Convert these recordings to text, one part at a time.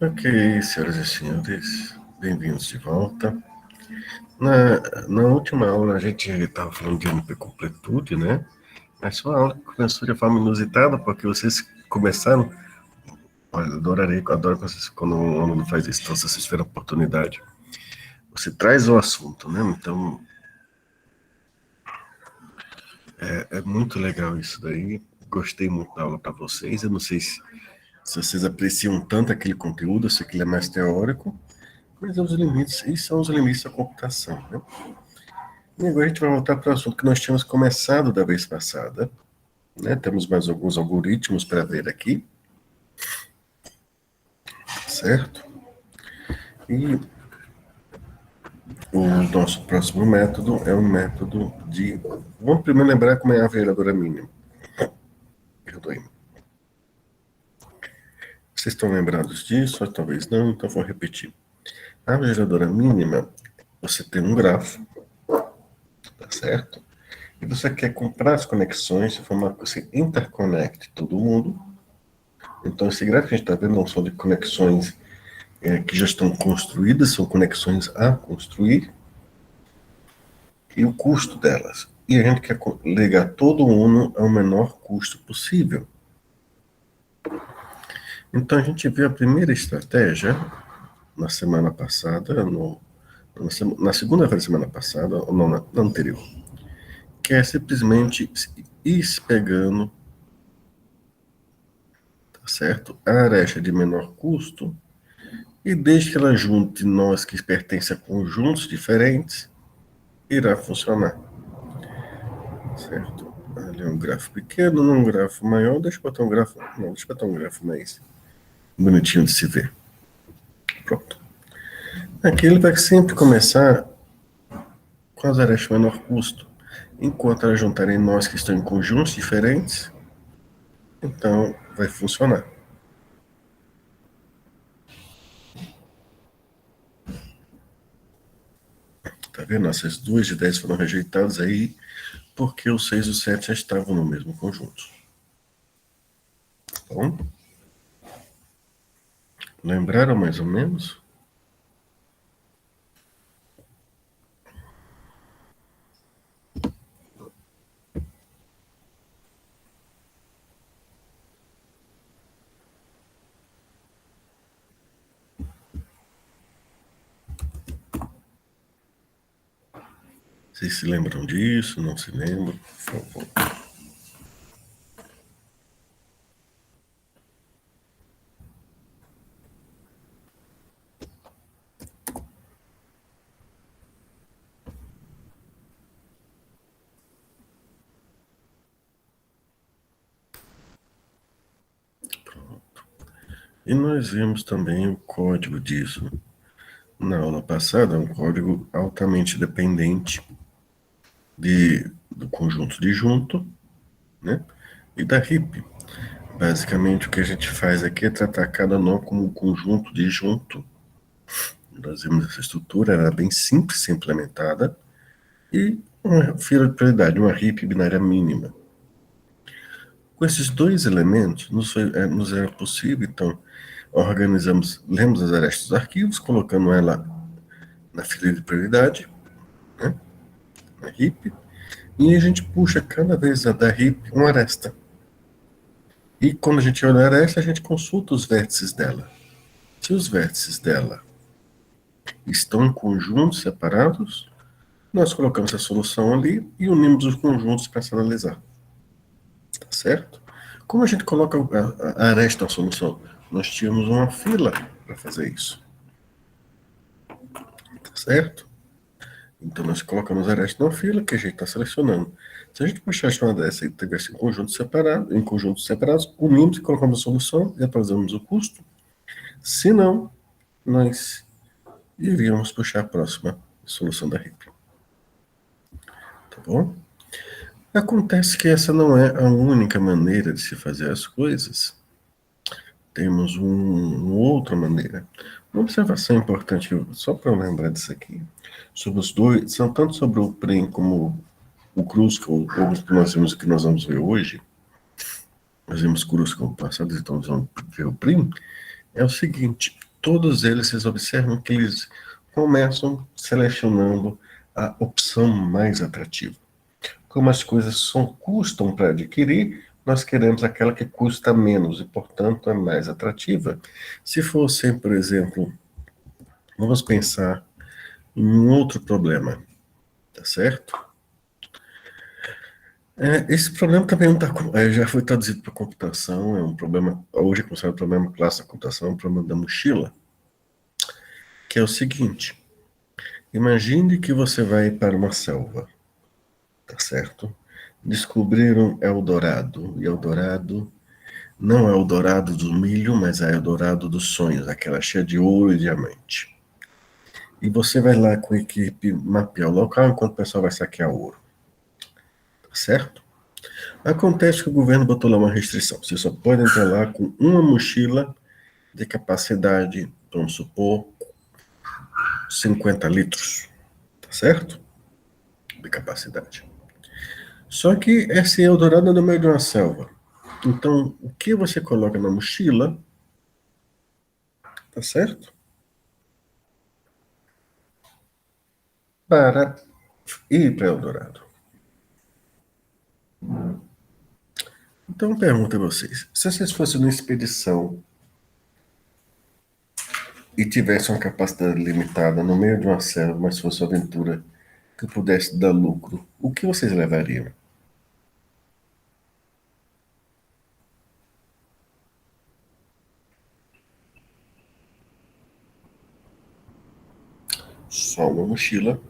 Ok, senhoras e senhores, bem-vindos de volta. Na última aula a gente estava falando de MP completude, né? Mas foi uma aula que começou de forma inusitada, porque vocês começaram. Olha, adoro quando um aluno faz isso, então vocês tiveram a oportunidade. Você traz o assunto, né? Então é muito legal isso daí. Gostei muito da aula para vocês. Eu não sei se vocês apreciam tanto aquele conteúdo, se aquele é mais teórico, mas é os limites, e são os limites da computação, né? E agora a gente vai voltar para o assunto que nós tínhamos começado da vez passada, né? Temos mais alguns algoritmos para ver aqui, certo? E o nosso próximo método é um método de... Vamos primeiro lembrar como é a vereadora mínima. Perdoe-me. Vocês estão lembrados disso? Ou talvez não, então vou repetir. A vereadora mínima, você tem um grafo, tá certo? E você quer comprar as conexões de forma que você interconecte todo mundo. Então, esse gráfico que a gente está vendo não são de conexões que já estão construídas, são conexões a construir, e o custo delas. E a gente quer ligar todo mundo ao menor custo possível. Então, a gente viu a primeira estratégia na semana passada, na segunda-feira da semana passada, ou não, na anterior, que é simplesmente ir se pegando, tá certo? A aresta de menor custo, e desde que ela junte nós que pertencem a conjuntos diferentes, irá funcionar, certo? Ali é um grafo pequeno, num grafo maior, deixa eu botar um grafo, não, deixa eu botar um grafo mais bonitinho de se ver. Pronto. Aqui ele vai sempre começar com as arestas de menor custo. Enquanto elas juntarem nós que estão em conjuntos diferentes, então vai funcionar. Tá vendo? Essas 2 de 10 foram rejeitadas aí, porque o 6 e o 7 já estavam no mesmo conjunto. Tá bom? Lembraram mais ou menos? Vocês se lembram disso? Não se lembram? Por favor. E nós vimos também o código disso. Na aula passada, é um código altamente dependente do conjunto de junto, né? E da heap. Basicamente, o que a gente faz aqui é tratar cada nó como um conjunto de junto. Nós vimos essa estrutura, era bem simples, ser implementada, e uma fila de prioridade, uma heap binária mínima. Com esses dois elementos, nos era possível, então, lemos as arestas dos arquivos, colocando ela na fila de prioridade, né, na heap, e a gente puxa cada vez da heap uma aresta. E quando a gente olha a aresta, a gente consulta os vértices dela. Se os vértices dela estão em conjuntos separados, nós colocamos a solução ali e unimos os conjuntos para se analisar. Tá certo? Como a gente coloca a aresta na solução? Nós tínhamos uma fila para fazer isso. Tá certo? Então nós colocamos a aresta na fila que a gente está selecionando. Se a gente puxasse uma dessa e tivesse em conjuntos separados, unimos e colocamos a solução e atualizamos o custo. Se não, nós iríamos puxar a próxima solução da RIP. Tá bom? Acontece que essa não é a única maneira de se fazer as coisas. Temos uma outra maneira. Uma observação importante, só para eu lembrar disso aqui, sobre os dois, são tanto sobre o PRIM como o CRUS, que nós vimos que nós vamos ver hoje, nós vimos CRUS como passado, então nós vamos ver o PRIM, é o seguinte, todos eles, vocês observam que eles começam selecionando a opção mais atrativa. Como as coisas custam para adquirir, nós queremos aquela que custa menos e, portanto, é mais atrativa. Se fossem, por exemplo, vamos pensar em um outro problema, tá certo? Esse problema também não tá, já foi traduzido para computação, é um problema, hoje é considerado um problema clássico da computação, é um problema da mochila, que é o seguinte: imagine que você vai para uma selva, tá certo? Descobriram Eldorado, e Eldorado não é o Eldorado do milho, mas é o Eldorado dos sonhos, aquela cheia de ouro e diamante. E você vai lá com a equipe mapear o local enquanto o pessoal vai saquear o ouro, tá certo? Acontece que o governo botou lá uma restrição. Você só pode entrar lá com uma mochila de capacidade, vamos supor, 50 litros, tá certo? De capacidade. Só que esse Eldorado é no meio de uma selva. Então, o que você coloca na mochila, tá certo? Para ir para Eldorado. Então, pergunto a vocês: se vocês fossem numa expedição e tivessem uma capacidade limitada no meio de uma selva, mas fosse uma aventura que pudesse dar lucro, o que vocês levariam? Só uma mochila,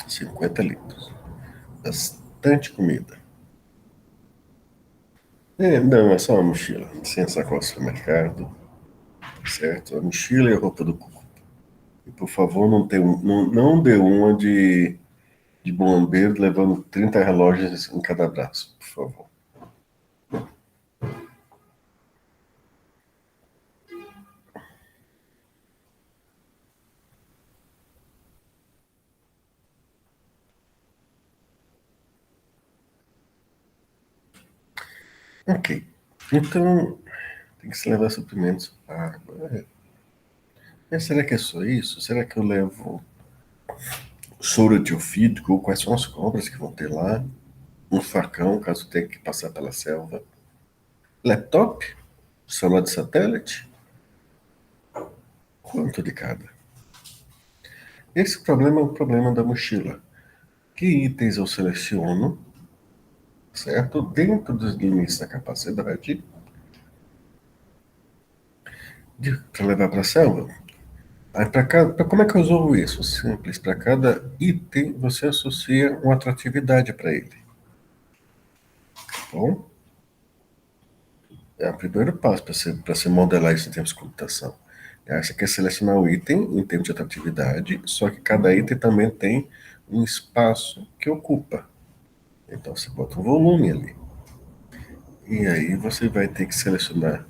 50 litros. Bastante comida. Não, é só uma mochila, sem sacola de supermercado, certo? A mochila e a roupa do corpo. E por favor, não dê uma de bombeiro levando 30 relógios em cada braço, por favor. Ok. Então, tem que se levar suprimentos, água. Mas será que é só isso? Será que eu levo soro etiofídico? Quais são as cobras que vão ter lá? Um facão, caso tenha que passar pela selva? Laptop? Celular de satélite? Quanto de cada? Esse problema é o problema da mochila. Que itens eu seleciono, certo? Dentro dos limites da capacidade para levar para a selva. Aí como é que eu resolvo isso? Simples. Para cada item, você associa uma atratividade para ele. Bom, é o primeiro passo para você modelar isso em termos de computação. Você quer selecionar o item em termos de atratividade, só que cada item também tem um espaço que ocupa. Então você bota um volume ali. E aí você vai ter que selecionar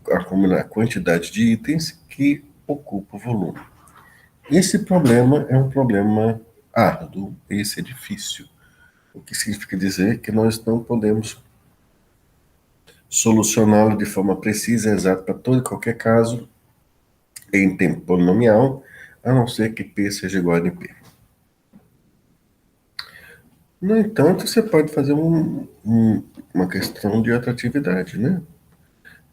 a quantidade de itens que ocupa o volume. Esse problema é um problema árduo, esse é difícil. O que significa dizer que nós não podemos solucioná-lo de forma precisa e exata para todo e qualquer caso em tempo polinomial, a não ser que P seja igual a NP. No entanto, você pode fazer uma questão de atratividade, né?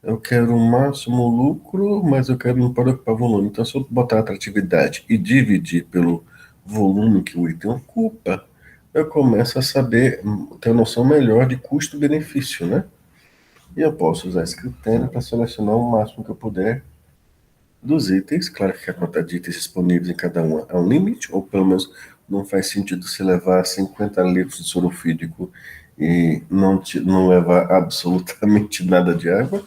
Eu quero o máximo lucro, mas eu quero não pode ocupar volume. Então, se eu botar atratividade e dividir pelo volume que o item ocupa, eu começo a saber, ter uma noção melhor de custo-benefício, né? E eu posso usar esse critério para selecionar o máximo que eu puder dos itens. Claro que a quantidade de itens disponíveis em cada um é um limite, ou pelo menos não faz sentido se levar 50 litros de sorofídico e não levar absolutamente nada de água.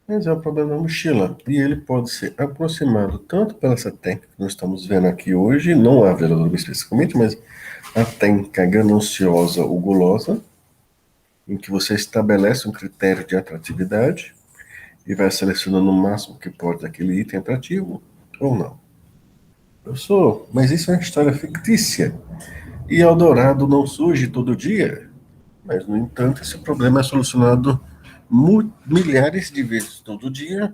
Mas é o problema da mochila. E ele pode ser aproximado tanto pela essa técnica que nós estamos vendo aqui hoje, não a veladora especificamente, mas a técnica gananciosa ou gulosa, em que você estabelece um critério de atratividade e vai selecionando o máximo que pode daquele item atrativo ou não. Mas isso é uma história fictícia. E Eldorado não surge todo dia. Mas, no entanto, esse problema é solucionado milhares de vezes todo dia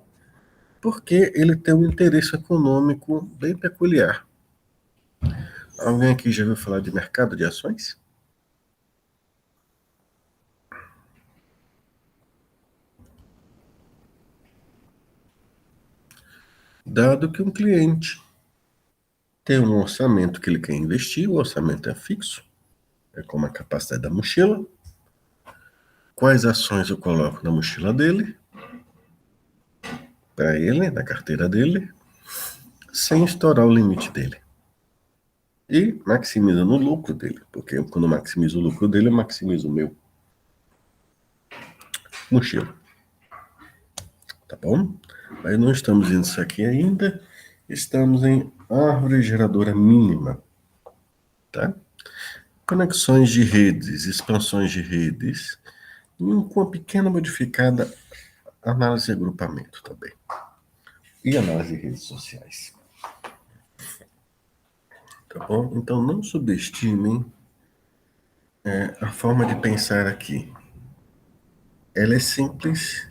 Porque ele tem um interesse econômico bem peculiar. Alguém aqui já ouviu falar de mercado de ações? Dado que um cliente tem um orçamento que ele quer investir, o orçamento é fixo, é como a capacidade da mochila. Quais ações eu coloco na mochila dele, para ele, na carteira dele, sem estourar o limite dele. E maximizando o lucro dele, porque quando eu maximizo o lucro dele, eu maximizo o meu mochila. Tá bom? Mas não estamos nisso aqui ainda, estamos em árvore geradora mínima. Tá? Conexões de redes, expansões de redes, e com uma pequena modificada análise de agrupamento também. E análise de redes sociais. Tá bom? Então não subestimem a forma de pensar aqui. Ela é simples,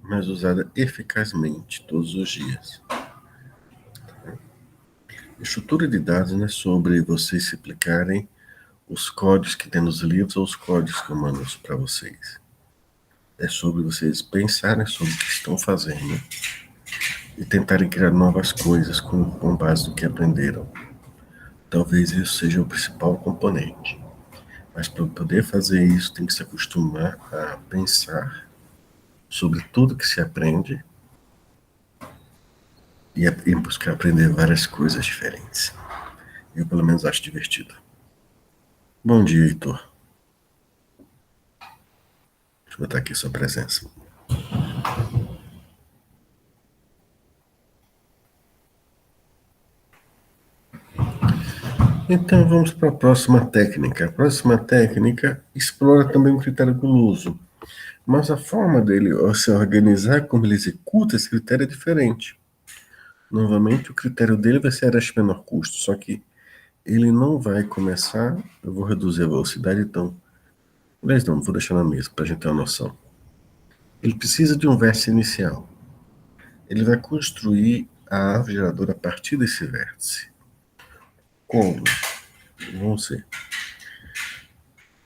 mas usada eficazmente todos os dias. Estrutura de dados não é sobre vocês se aplicarem os códigos que tem nos livros ou os códigos que eu mando para vocês. É sobre vocês pensarem sobre o que estão fazendo e tentarem criar novas coisas com base no que aprenderam. Talvez isso seja o principal componente. Mas para poder fazer isso, tem que se acostumar a pensar sobre tudo que se aprende e buscar aprender várias coisas diferentes. Eu, pelo menos, acho divertido. Bom dia, Heitor. Deixa eu botar aqui sua presença. Então, vamos para a próxima técnica. A próxima técnica explora também o critério guloso. Mas a forma dele se organizar, como ele executa esse critério é diferente. Novamente, o critério dele vai ser Areste menor custo, só que ele não vai começar. Eu vou reduzir a velocidade, então. Aliás, não, vou deixar na mesa para a gente ter uma noção. Ele precisa de um vértice inicial. Ele vai construir a árvore geradora a partir desse vértice. Como? Vamos ver.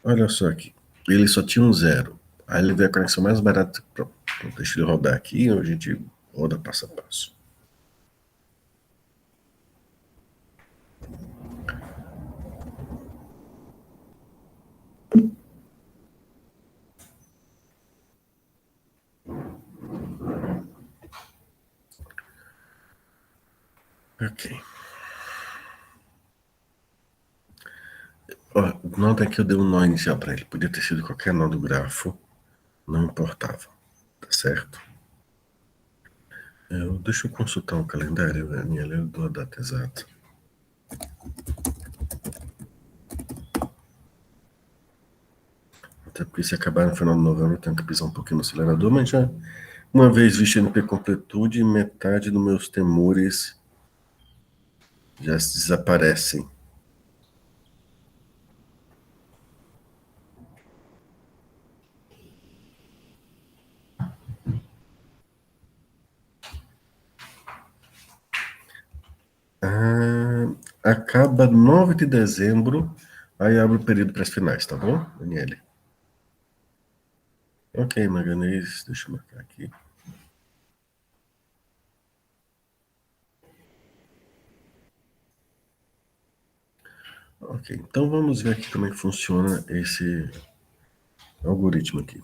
Olha só aqui. Ele só tinha um zero. Aí ele vê a conexão mais barata. Pronto. Deixa ele rodar aqui, a gente roda passo a passo. Ok. Ó, nota que eu dei um nó inicial para ele. Podia ter sido qualquer nó do grafo. Não importava. Tá certo? Deixa eu consultar um calendário, Daniel. Eu dou a data exata. Até porque se acabar no final de novembro, eu tenho que pisar um pouquinho no acelerador, mas já, uma vez visto NP completude, metade dos meus temores já desaparecem. Acaba 9 de dezembro, aí abre o período para as finais, tá bom, Daniele? Ok, Maganês, deixa eu marcar aqui. Ok, então vamos ver aqui como é que funciona esse algoritmo aqui.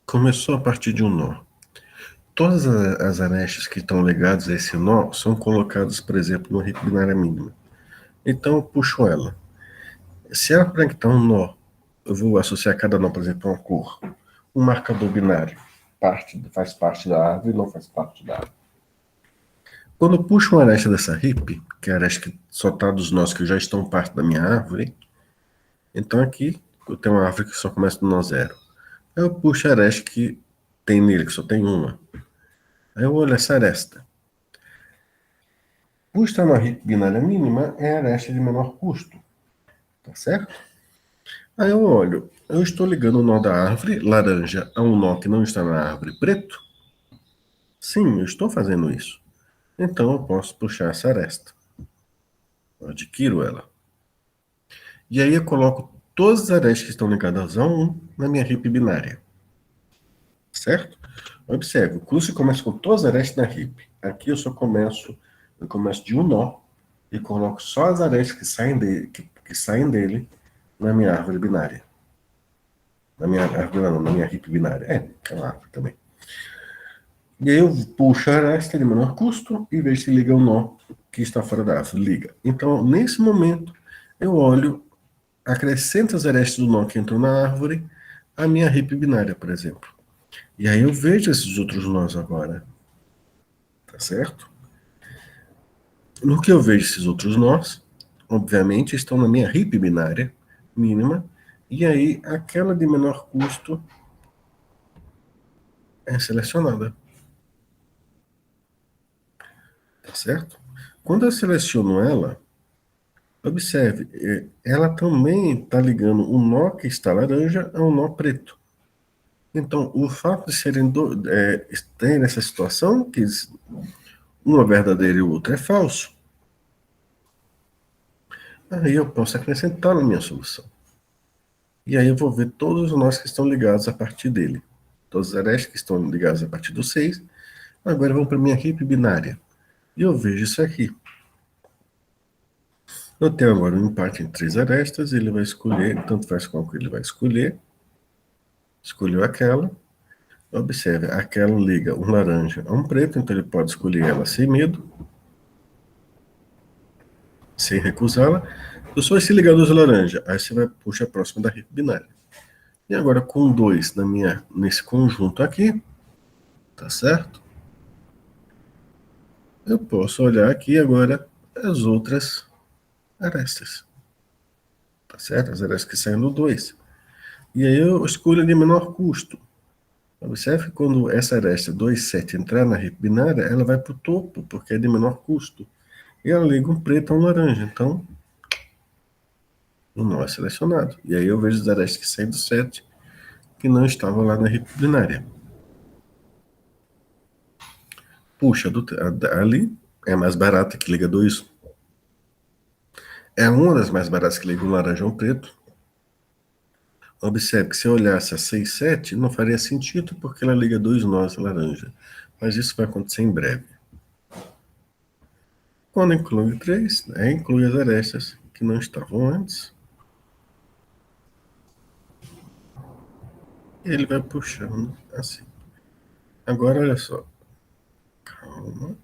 Começou a partir de um nó. Todas as arestas que estão ligadas a esse nó são colocadas, por exemplo, no rede binária mínima. Então eu puxo ela. Se ela conectar um nó, eu vou associar cada nó, por exemplo, a uma cor. Um marcador binário faz parte da árvore e não faz parte da árvore. Quando eu puxo uma aresta dessa RIP, que é a aresta que só está dos nós que já estão parte da minha árvore, então aqui eu tenho uma árvore que só começa no nó zero. Aí eu puxo a aresta que tem nele, que só tem uma. Aí eu olho essa aresta. Por estar na RIP binária mínima, é a aresta de menor custo. Tá certo? Aí eu olho, Eu estou ligando o nó da árvore laranja a um nó que não está na árvore preto? Sim, eu estou fazendo isso. Então eu posso puxar essa aresta. Eu adquiro ela. E aí eu coloco todas as arestas que estão ligadas a um na minha RIP binária. Certo? Observe, o curso começa com todas as arestas na RIP. Aqui eu começo de um nó e coloco só as arestas que saem dele na minha árvore binária. Na minha árvore, não, na minha RIP binária. É uma árvore também. E aí eu puxo a aresta de menor custo e vejo se liga o nó que está fora da árvore. Liga. Então, nesse momento, eu olho, acrescento as arestas do nó que entrou na árvore à minha RIP binária, por exemplo. E aí eu vejo esses outros nós agora. Tá certo? No que eu vejo esses outros nós, obviamente, estão na minha RIP binária mínima. E aí, aquela de menor custo é selecionada. Tá certo? Quando eu seleciono ela, observe, ela também está ligando o nó que está laranja a um nó preto. Então, o fato de ter nessa situação, que um é verdadeiro e o outro é falso, aí eu posso acrescentar na minha solução. E aí eu vou ver todos os nós que estão ligados a partir dele. Todos os arestas que estão ligados a partir do 6. Agora vamos para a minha RIP binária. E eu vejo isso aqui. Eu tenho agora um empate em 3 arestas, ele vai escolher, tanto faz qual que ele vai escolher. Escolheu aquela. Observe, aquela liga um laranja a um preto, então ele pode escolher ela sem medo, sem recusá-la. Eu só esse ligar dois laranja, aí você vai puxar a próxima da RIP binária. E agora com 2 nesse conjunto aqui, tá certo? Eu posso olhar aqui agora as outras arestas, tá certo? As arestas que saem do 2. E aí eu escolho a de menor custo. Observe que quando essa aresta 2,7 entrar na RIP binária, ela vai para o topo, porque é de menor custo. E ela liga um preto a um laranja. Então, o nó é selecionado. E aí eu vejo os arestas que saem do 7, que não estavam lá na RIP binária. Puxa, ali é mais barata que liga 2. É uma das mais baratas que liga um laranja a um preto. Observe que se eu olhasse a 6,7, não faria sentido, porque ela liga 2 nós laranja. Mas isso vai acontecer em breve. Quando inclui 3, inclui as arestas que não estavam antes. E ele vai puxando assim. Agora, olha só. Calma.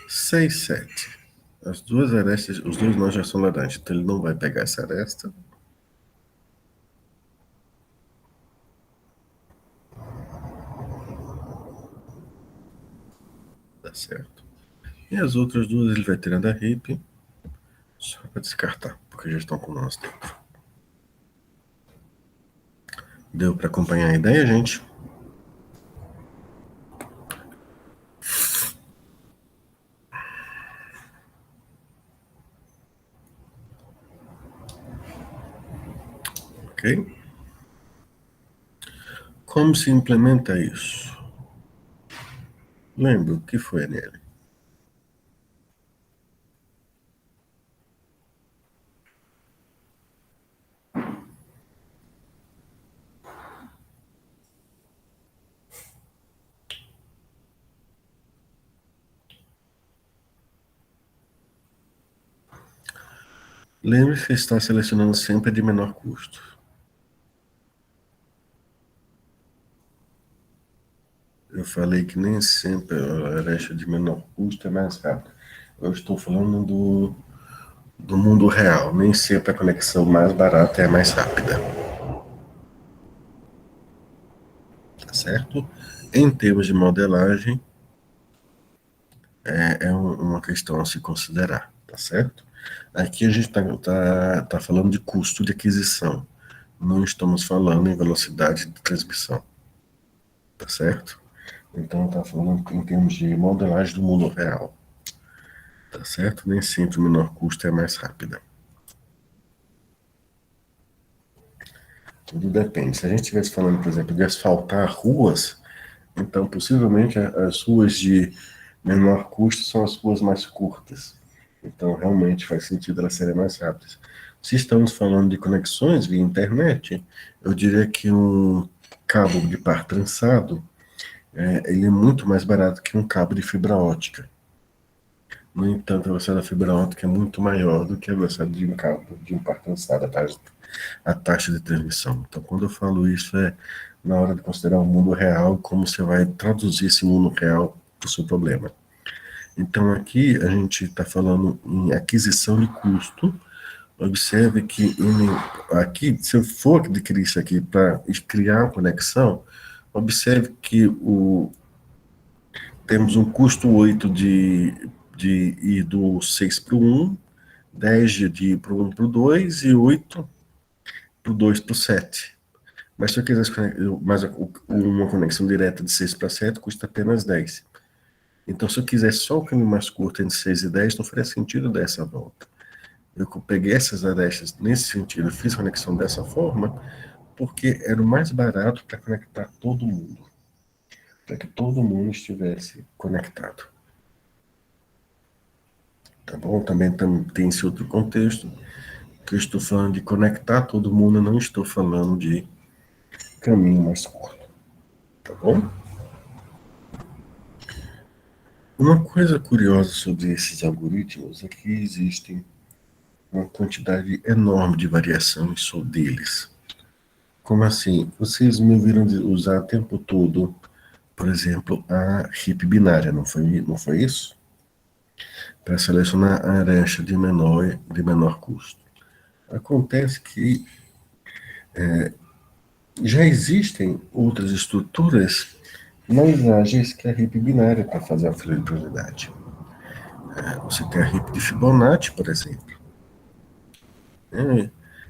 6, 7. As duas arestas, os dois nós já são laranjas, então ele não vai pegar essa aresta. Tá certo. E as outras duas ele vai tirar da RIP, só para descartar, porque já estão com nós dentro. Deu para acompanhar a ideia, gente? Ok? Como se implementa isso? Lembra o que foi nele? Lembre-se que está selecionando sempre de menor custo. Eu falei que nem sempre a aresta de menor custo é mais rápida. Eu estou falando do mundo real. Nem sempre a conexão mais barata é a mais rápida. Tá certo? Em termos de modelagem, uma questão a se considerar, tá certo? Aqui a gente tá falando de custo de aquisição. Não estamos falando em velocidade de transmissão. Tá certo? Então tá falando em termos de modelagem do mundo real. Tá certo? Nem sempre o menor custo é mais rápida. Tudo depende. Se a gente estivesse falando, por exemplo, de asfaltar ruas, então possivelmente as ruas de menor custo são as ruas mais curtas. Então realmente faz sentido elas serem mais rápidas. Se estamos falando de conexões via internet, eu diria que um cabo de par trançado, ele é muito mais barato que um cabo de fibra ótica. No entanto, a velocidade da fibra ótica é muito maior do que a velocidade de um cabo de um par trançado, a taxa de transmissão. Então, quando eu falo isso, é na hora de considerar o mundo real, como você vai traduzir esse mundo real para o seu problema. Então, aqui a gente está falando em aquisição de custo. Observe que aqui, se eu for adquirir isso aqui para criar uma conexão, observe que temos um custo 8 de ir do 6 para o 1, 10 de ir para o 1 para o 2 e 8 para o 2 para o 7. Mas se eu quisesse uma conexão direta de 6 para 7, custa apenas 10. Então, se eu quisesse só o caminho mais curto entre 6 e 10, não faria sentido dar essa volta. Eu peguei essas arestas nesse sentido, fiz a conexão dessa forma, porque era o mais barato para conectar todo mundo, para que todo mundo estivesse conectado. Tá bom? Também tem esse outro contexto, que eu estou falando de conectar todo mundo, eu não estou falando de caminho mais curto. Tá bom? Uma coisa curiosa sobre esses algoritmos é que existem uma quantidade enorme de variações sobre deles. Como assim? Vocês me viram usar o tempo todo, por exemplo, a RIP binária, não foi isso? Para selecionar a aresta de menor custo. Acontece que já existem outras estruturas mais ágeis que a RIP binária para fazer a fila de prioridade. Você tem a RIP de Fibonacci, por exemplo.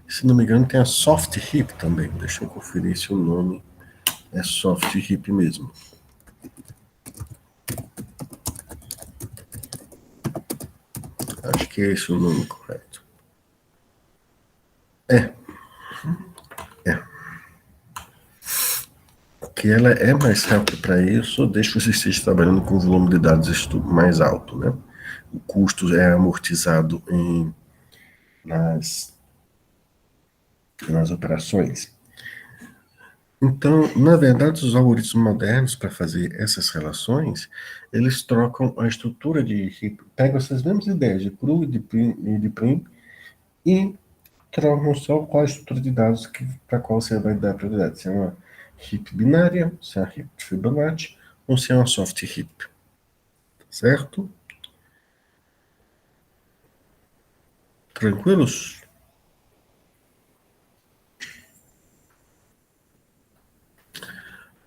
Se não me engano, tem a Soft RIP também. Deixa eu conferir se o nome é Soft RIP mesmo. Acho que é esse o nome correto. É. Que ela é mais rápida para isso, desde que você esteja trabalhando com um volume de dados mais alto, né? O custo é amortizado nas operações. Então, na verdade, os algoritmos modernos, para fazer essas relações, eles trocam a estrutura pegam essas mesmas ideias de cru e de prim e trocam só qual a estrutura de dados para qual você vai dar prioridade. Se é uma heap binária, se é uma heap de Fibonacci, ou se é uma soft heap. Certo? Tranquilos?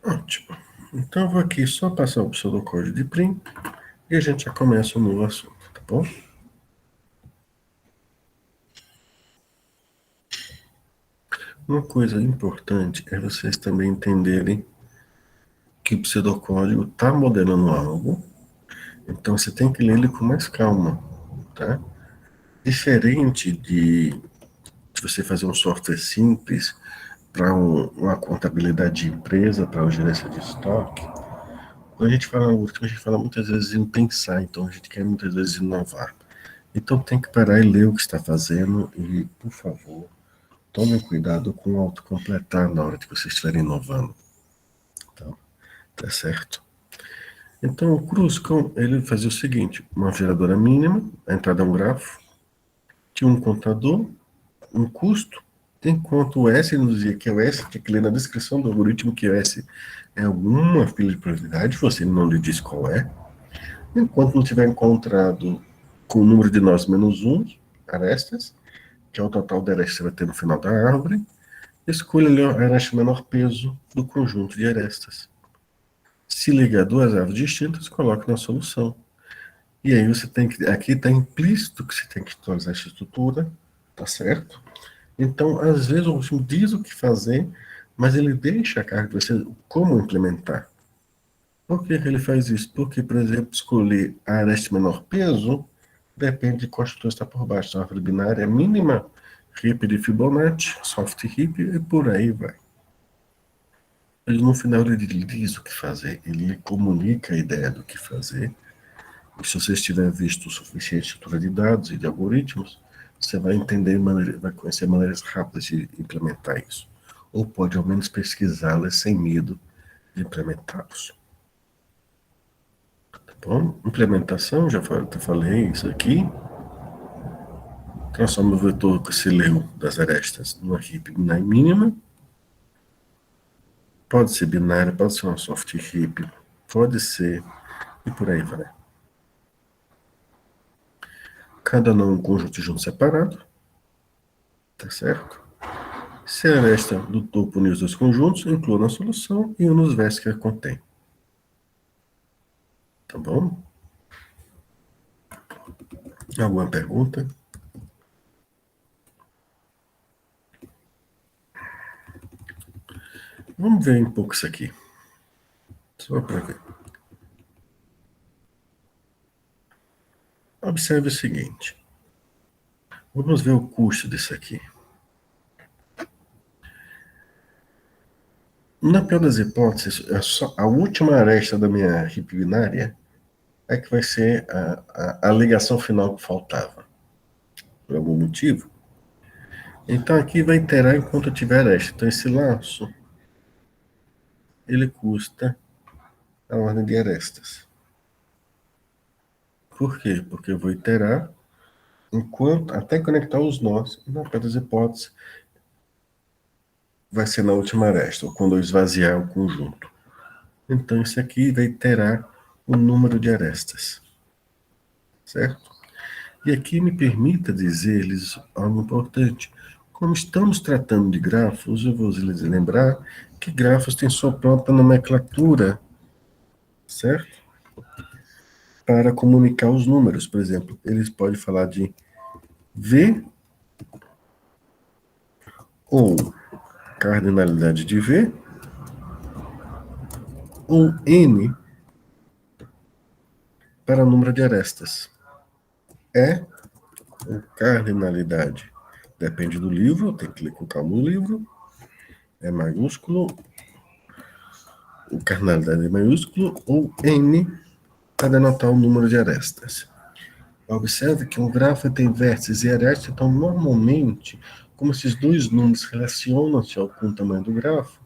Ótimo. Então eu vou aqui só passar o pseudocódigo de print e a gente já começa o novo assunto, tá bom? Uma coisa importante é vocês também entenderem que o pseudocódigo está modelando algo, então você tem que ler ele com mais calma, tá? Diferente de você fazer um software simples para uma contabilidade de empresa, para a gerência de estoque. Quando a gente fala algoritmo, a gente fala muitas vezes em pensar, então a gente quer muitas vezes inovar. Então tem que parar e ler o que está fazendo e, por favor, tomem cuidado com o autocompletar na hora que vocês estiverem inovando. Então, tá certo? Então o Cruzcom, ele fazia o seguinte, uma geradora mínima, a entrada é um grafo, tinha um contador, um custo, enquanto o S, ele nos dizia que é o S, tinha que ler na descrição do algoritmo que o S é alguma fila de prioridade, você não lhe diz qual é, enquanto não tiver encontrado com o número de nós menos 1, arestas, que é o total de arestas que você vai ter no final da árvore, escolha a aresta menor peso do conjunto de arestas. Se ligar duas árvores distintas, coloque na solução. E aí você tem que. Aqui está implícito que você tem que atualizar essa estrutura, tá certo? Então, às vezes, o algoritmo diz o que fazer, mas ele deixa a carga de você como implementar. Por que ele faz isso? Porque, por exemplo, escolher a aresta menor peso depende de qual estrutura está por baixo. Então, a árvore binária mínima heap de Fibonacci, soft heap e por aí vai. Mas no final ele diz o que fazer, ele comunica a ideia do que fazer. E se você tiver visto o suficiente estrutura de dados e de algoritmos, você vai entender, vai conhecer maneiras rápidas de implementar isso. Ou pode ao menos pesquisá-las sem medo de implementá-los. Tá bom? Implementação, já falei isso aqui. Transforma o vetor que se leu das arestas numa heap binária mínima. Pode ser binária, pode ser uma soft heap, pode ser, e por aí vai. Cada nó é um conjunto de junto separado, tá certo? Se a aresta do topo une os dois conjuntos, inclua na solução e une os vértices que a contém. Tá bom? Alguma pergunta? Vamos ver um pouco isso aqui. Só para ver. Observe o seguinte. Vamos ver o custo disso aqui. Na pior das hipóteses, a última aresta da minha heap binária é que vai ser a ligação final que faltava. Por algum motivo. Então aqui vai iterar enquanto eu tiver aresta. Então esse laço, ele custa a ordem de arestas. Por quê? Porque eu vou iterar enquanto, até conectar os nós, e na pior das hipóteses, vai ser na última aresta, ou quando eu esvaziar o conjunto. Então isso aqui vai iterar o número de arestas. Certo? E aqui me permita dizer-lhes algo importante. Como estamos tratando de grafos, eu vou lhes lembrar que grafos têm sua própria nomenclatura, certo? Para comunicar os números, por exemplo, eles podem falar de V ou cardinalidade de V ou N para número de arestas. É ou cardinalidade. Depende do livro, tem que ler com calma o livro. É maiúsculo, o cardinalidade é maiúsculo, ou N para denotar o número de arestas. Observe que um grafo tem vértices e arestas, então normalmente, como esses dois números relacionam-se com o tamanho do grafo,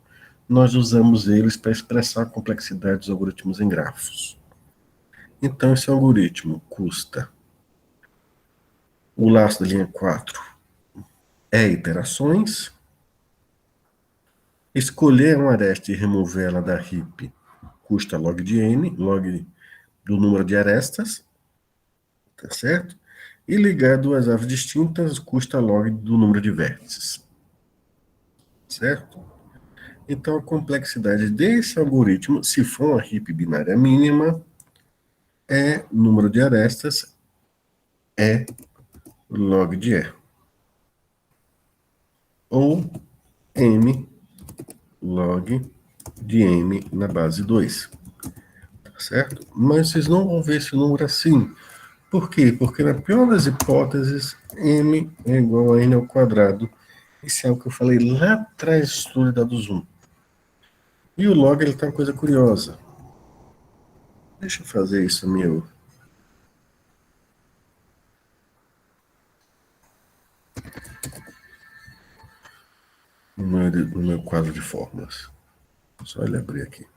nós usamos eles para expressar a complexidade dos algoritmos em grafos. Então, esse algoritmo custa o laço da linha 4 é iterações. Escolher uma aresta e removê-la da heap custa log de n, log do número de arestas, tá certo? E ligar duas árvores distintas custa log do número de vértices, certo? Então, a complexidade desse algoritmo, se for uma heap binária mínima, é número de arestas, é log de E. Ou M log de M na base 2. Tá certo? Mas vocês não vão ver esse número assim. Por quê? Porque na pior das hipóteses, M é igual a N ao quadrado. Isso é o que eu falei lá atrás do estudo da dados 1. E o log, ele tem uma coisa curiosa. Deixa eu fazer isso no meu quadro de fórmulas. Só ele abrir aqui.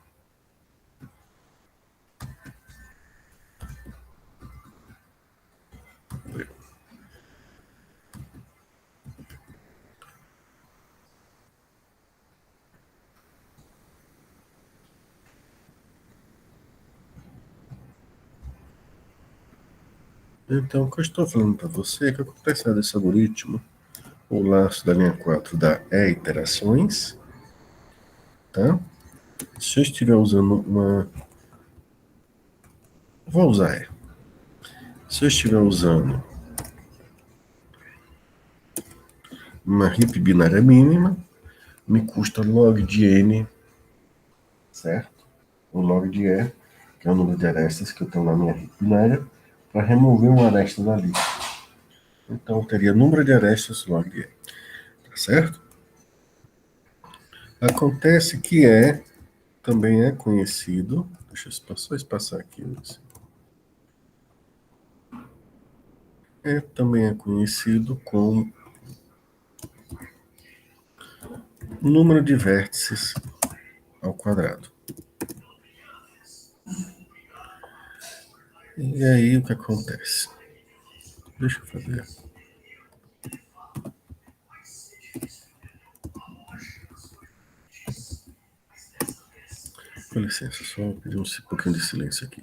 Então, o que eu estou falando para você é que a complexidade desse algoritmo, o laço da linha 4 dá E iterações, tá? Se eu estiver usando uma... Vou usar E. Se eu estiver usando uma heap binária mínima, me custa log de N, certo? O log de E, que é o número de arestas que eu tenho na minha heap binária, para remover uma aresta dali. Então, eu teria número de arestas log de E. certo? Acontece que também é conhecido, deixa eu só espaçar aqui, também é conhecido como número de vértices ao quadrado. E aí o que acontece? Deixa eu fazer. Com licença, só pedir um pouquinho de silêncio aqui.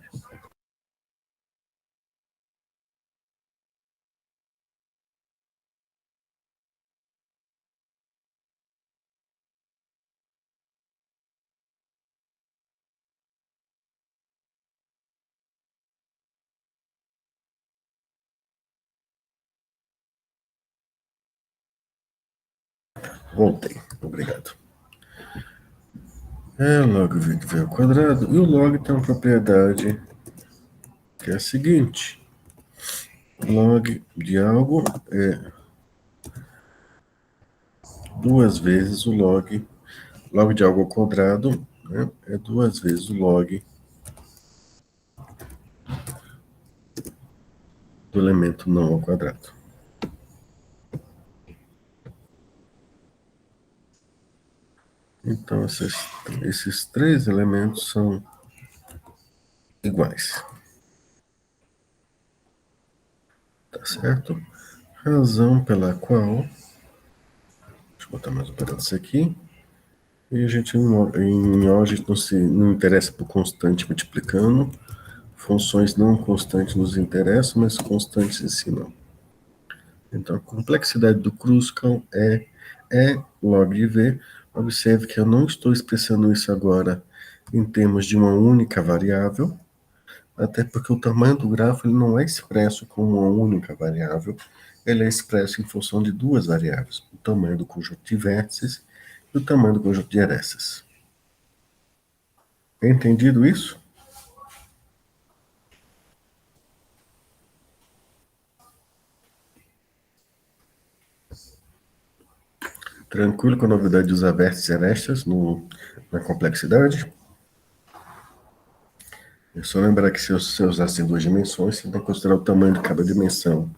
Voltei, obrigado. Log v ao quadrado. E o log tem uma propriedade que é a seguinte. Log de algo é duas vezes o log de algo ao quadrado, né, é duas vezes o log do elemento não ao quadrado. Então, esses três elementos são iguais. Tá certo? Razão pela qual. Deixa eu botar mais um pedaço aqui. E a gente, em O, a gente não interessa por constante multiplicando. Funções não constantes nos interessam, mas constantes em si não. Então, a complexidade do Kruskal é log de V. Observe que eu não estou expressando isso agora em termos de uma única variável, até porque o tamanho do grafo ele não é expresso como uma única variável, ele é expresso em função de duas variáveis, o tamanho do conjunto de vértices e o tamanho do conjunto de arestas. É entendido isso? Tranquilo com a novidade de usar vértices e arestas na complexidade? É só lembrar que se você usasse em duas dimensões, você tem que considerar o tamanho de cada dimensão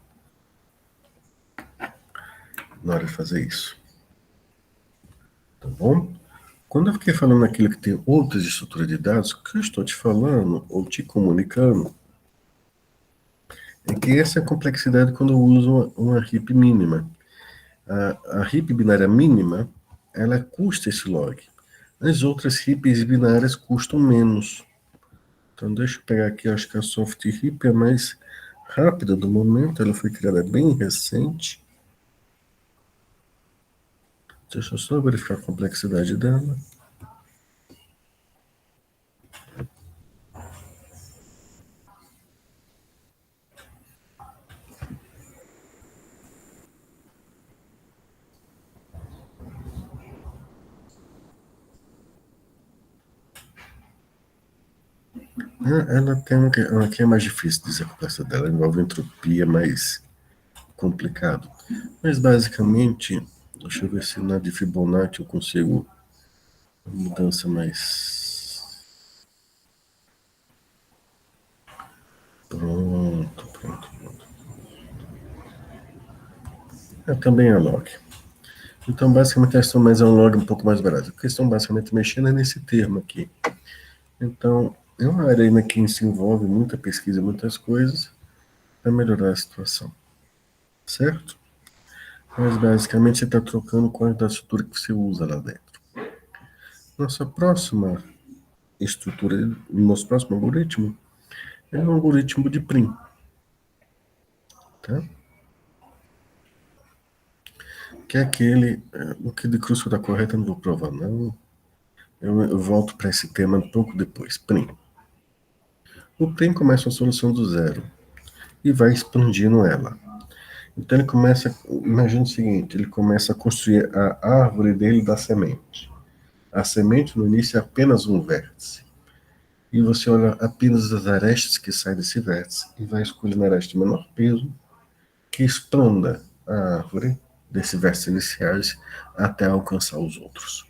na hora de fazer isso. Tá bom? Quando eu fiquei falando naquilo que tem outras estruturas de dados, o que eu estou te falando ou te comunicando é que essa é a complexidade quando eu uso uma heap mínima. A heap binária mínima, ela custa esse log. As outras heaps binárias custam menos. Então, deixa eu pegar aqui, acho que a soft heap é a mais rápida do momento, ela foi criada bem recente. Deixa eu só verificar a complexidade dela. Ela tem uma que é mais difícil de dizer a complexidade dela, envolve entropia mais complicado. Mas basicamente, deixa eu ver se na de Fibonacci eu consigo uma mudança mais. Pronto, pronto, pronto. Também é log. Então, basicamente, a questão mais é um log um pouco mais barato. A questão, basicamente, mexendo é nesse termo aqui. Então, é uma área ainda que se envolve muita pesquisa, muitas coisas, para melhorar a situação. Certo? Mas, basicamente, você está trocando com a estrutura que você usa lá dentro. Nossa próxima estrutura, nosso próximo algoritmo é um algoritmo de Prim. Tá? Que é aquele. O que de Cruz está correto, eu não vou provar, não. Eu volto para esse tema um pouco depois. Prim. O Prim começa a solução do zero e vai expandindo ela. Então ele começa, imagina o seguinte, ele começa a construir a árvore dele da semente. A semente no início é apenas um vértice. E você olha apenas as arestas que saem desse vértice e vai escolhendo a aresta de menor peso que expanda a árvore desses vértices iniciais até alcançar os outros.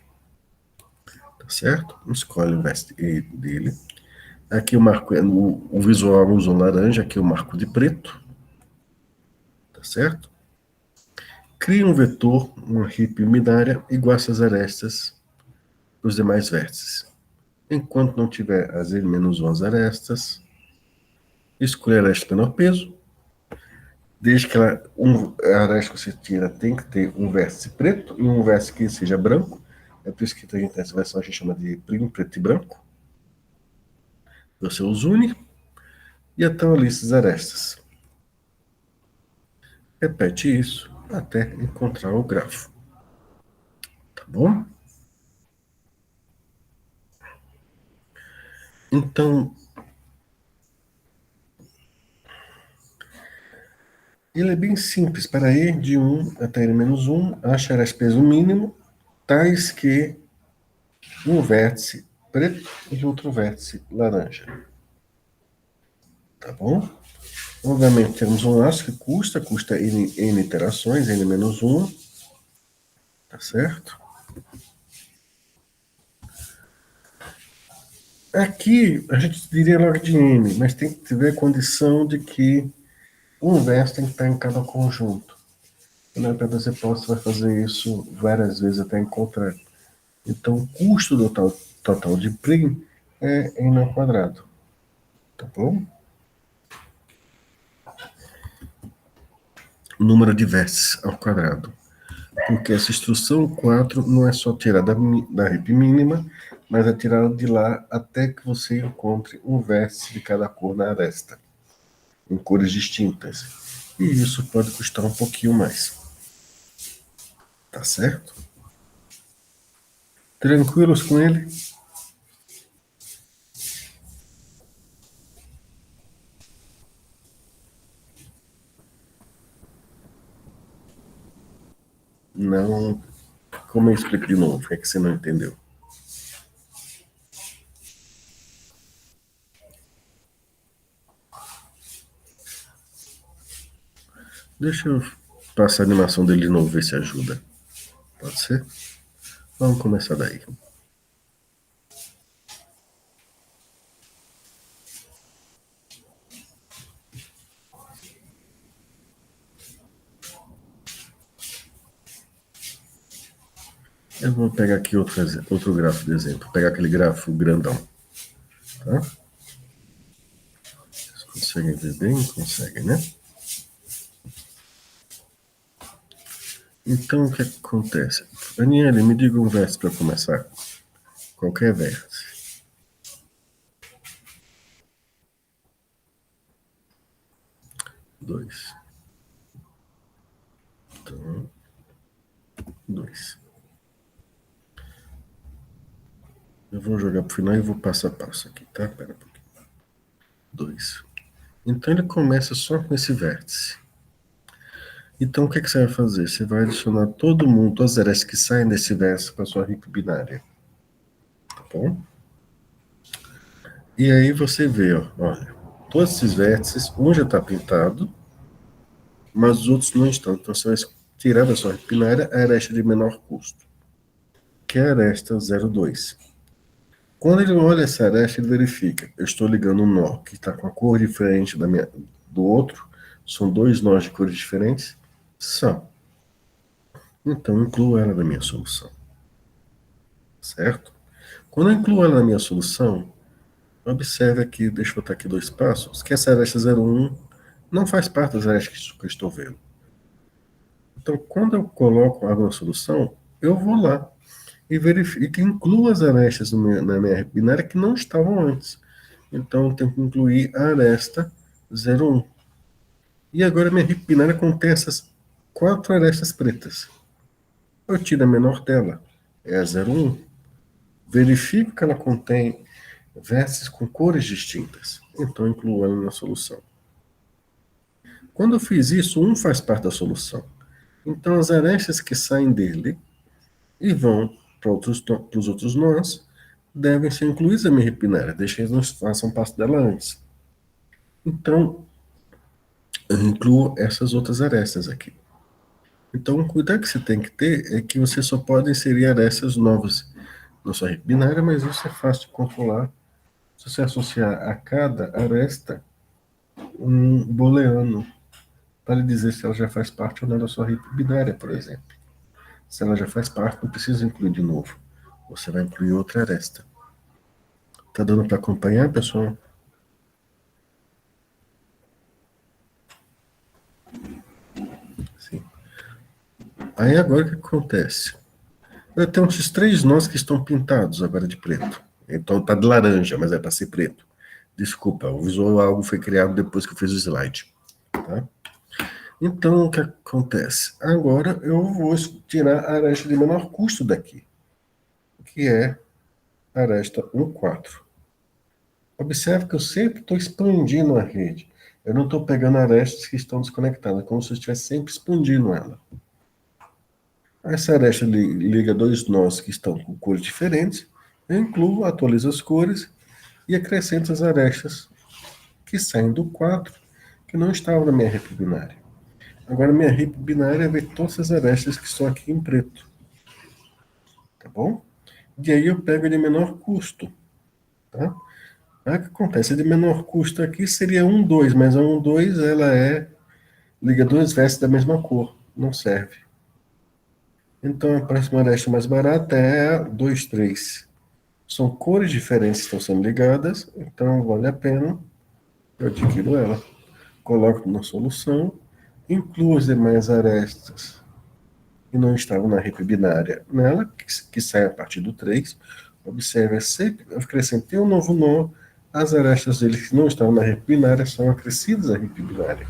Tá certo? Escolhe o vértice E dele. Aqui eu marco, o visual usa laranja, aqui eu marco de preto. Tá certo? Cria um vetor, uma heap binária, igual a essas arestas dos demais vértices. Enquanto não tiver as N-1 arestas, escolha a aresta menor peso, desde que a aresta que você tira tem que ter um vértice preto e um vértice que seja branco. É por isso que essa versão a gente chama de primo preto e branco. Você os une e então a lista das arestas. Repete isso até encontrar o grafo. Tá bom? Então, ele é bem simples. Para E de 1 até N-1, acha a peso mínimo, tais que um vértice preto e outro vértice laranja. Tá bom? Obviamente, temos um laço que custa n iterações, n-1, tá certo? Aqui, a gente diria log de n, mas tem que ver a condição de que um vértice tem que estar em cada conjunto. Na você vai fazer isso várias vezes até encontrar. Então, o custo do total de prim é n ao quadrado. Tá bom? Número de vértices ao quadrado. Porque essa instrução 4 não é só tirar da heap mínima, mas é tirar de lá até que você encontre um vértice de cada cor na aresta, em cores distintas. E isso pode custar um pouquinho mais. Tá certo? Tranquilos com ele? Não. Como eu explico de novo? O que é que você não entendeu? Deixa eu passar a animação dele de novo, ver se ajuda. Pode ser? Vamos começar daí. Eu vou pegar aqui outro grafo de exemplo. Vou pegar aquele grafo grandão. Tá? Vocês conseguem ver bem? Conseguem, né? Então, o que acontece? Daniele, me diga um vértice para começar. Qualquer vértice. 2. Então, 2. Eu vou jogar para o final e vou passo a passo aqui, tá? Pera um pouquinho. 2. Então, ele começa só com esse vértice. Então, o que você vai fazer? Você vai adicionar todo mundo, todas as arestas que saem desse vértice para sua heap binária. Tá bom? E aí você vê, ó, olha, todos esses vértices, um já está pintado, mas os outros não estão. Então você vai tirar da sua heap binária a aresta de menor custo, que é a aresta 02. Quando ele olha essa aresta, ele verifica, eu estou ligando um nó que está com a cor diferente do outro, são dois nós de cores diferentes? São. Então, eu incluo ela na minha solução. Certo? Quando eu incluo ela na minha solução, observe aqui, deixa eu botar aqui dois passos, que essa aresta 01 não faz parte das arestas que eu estou vendo. Então, quando eu coloco água na solução, eu vou lá e verifico, incluo as arestas na minha binária que não estavam antes. Então, eu tenho que incluir a aresta 01. E agora minha binária contém essas quatro arestas pretas. Eu tiro a menor dela, é a 01. Verifico que ela contém vértices com cores distintas. Então, incluo ela na solução. Quando eu fiz isso, um faz parte da solução. Então, as arestas que saem dele e vão para os outros nós devem ser incluídas na minha binária, deixa eles não façam parte dela antes. Então, eu incluo essas outras arestas aqui. Então, o cuidado que você tem que ter é que você só pode inserir arestas novas na sua rede binária, mas isso é fácil de controlar se você associar a cada aresta um booleano para lhe dizer se ela já faz parte ou não da sua rede binária, por exemplo. Se ela já faz parte, não precisa incluir de novo. Você vai incluir outra aresta. Tá dando para acompanhar, pessoal? Sim. Aí agora o que acontece? Eu tenho esses três nós que estão pintados agora de preto. Então tá de laranja, mas é para ser preto. Desculpa, o visual algo foi criado depois que eu fiz o slide. Tá? Então o que acontece? Agora eu vou tirar a aresta de menor custo daqui, que é a aresta 1, 4. Observe que eu sempre estou expandindo a rede. Eu não estou pegando arestas que estão desconectadas, como se eu estivesse sempre expandindo ela. Essa aresta liga dois nós que estão com cores diferentes. Eu incluo, atualizo as cores e acrescento as arestas que saem do 4, que não estavam na minha rede binária. Agora, minha rede binária vê todas as arestas que estão aqui em preto. Tá bom? E aí eu pego de menor custo. Tá? Aí o que acontece? A de menor custo aqui seria 1, 2, mas a 1, 2 ela liga duas vestes da mesma cor. Não serve. Então, a próxima aresta mais barata é a 2, 3. São cores diferentes que estão sendo ligadas, então vale a pena eu adquiro ela. Coloco na solução, incluo as demais arestas que não estavam na rede binária nela, que sai a partir do 3. Observe, sempre eu acrescentei um novo nó, as arestas dele que não estavam na rede binária são acrescidas à rede binária.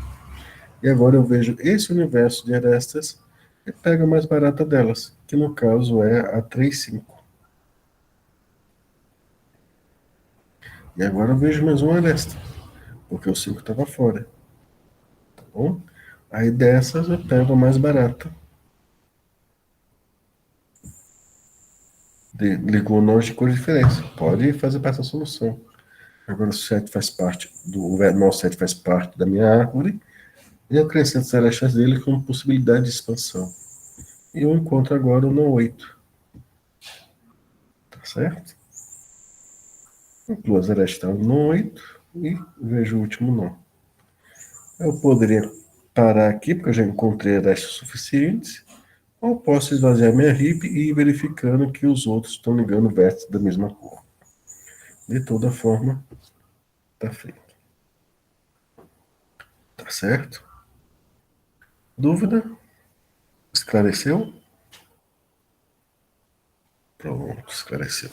E agora eu vejo esse universo de arestas e pego a mais barata delas, que no caso é a 3, 5. E agora eu vejo mais uma aresta, porque o 5 estava fora. Tá bom? Aí dessas eu pego a mais barata. Ligou nós de cores diferentes. Pode fazer parte da solução. Agora o 7 faz parte o nó 7 faz parte da minha árvore. E eu acrescento as arestas dele como possibilidade de expansão. E eu encontro agora o nó 8. Tá certo? Incluo as arestas no nó 8 e vejo o último nó. Eu poderia parar aqui, porque eu já encontrei arestas suficientes. Ou posso esvaziar minha RIP e ir verificando que os outros estão ligando vértices da mesma cor. De toda forma, tá feito. Tá certo? Dúvida? Esclareceu? Pronto, esclareceu.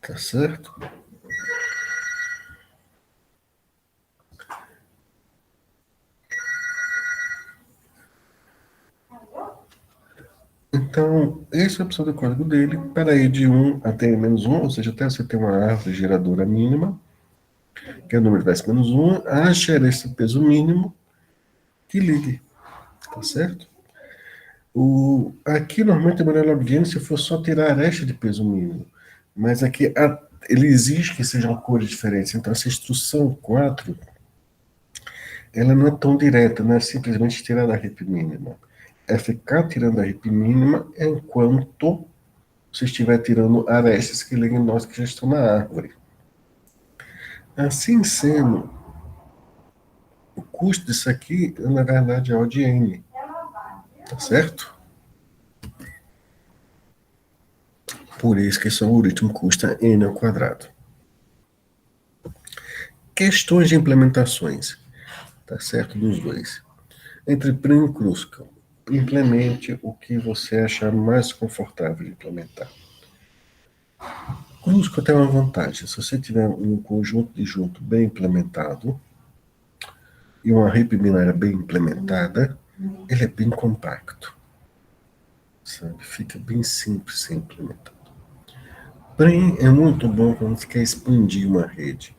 Tá certo? Então, essa é a opção do código dele. Para ir de 1 até -1, ou seja, até você ter uma árvore geradora mínima, que é o número verso -1, ache esse peso mínimo que ligue. Tá certo? Aqui, normalmente, a maneira login, se for só tirar a aresta de peso mínimo. Mas aqui, ele exige que sejam cores diferentes. Então, essa instrução 4, ela não é tão direta, não é simplesmente tirar a RIP mínima. É ficar tirando a RIP mínima enquanto você estiver tirando arestas que liguem nós que já estão na árvore. Assim sendo, o custo disso aqui, na verdade, é o de N. Tá certo? Por isso que esse algoritmo custa N ao quadrado. Questões de implementações. Tá certo? Dos dois. Entre Prim e Kruskal, implemente o que você achar mais confortável de implementar. Kruskal tem uma vantagem. Se você tiver um conjunto de junto bem implementado e uma RIP binária bem implementada, ele é bem compacto. Sabe? Fica bem simples ser implementado. Prim é muito bom quando você quer expandir uma rede.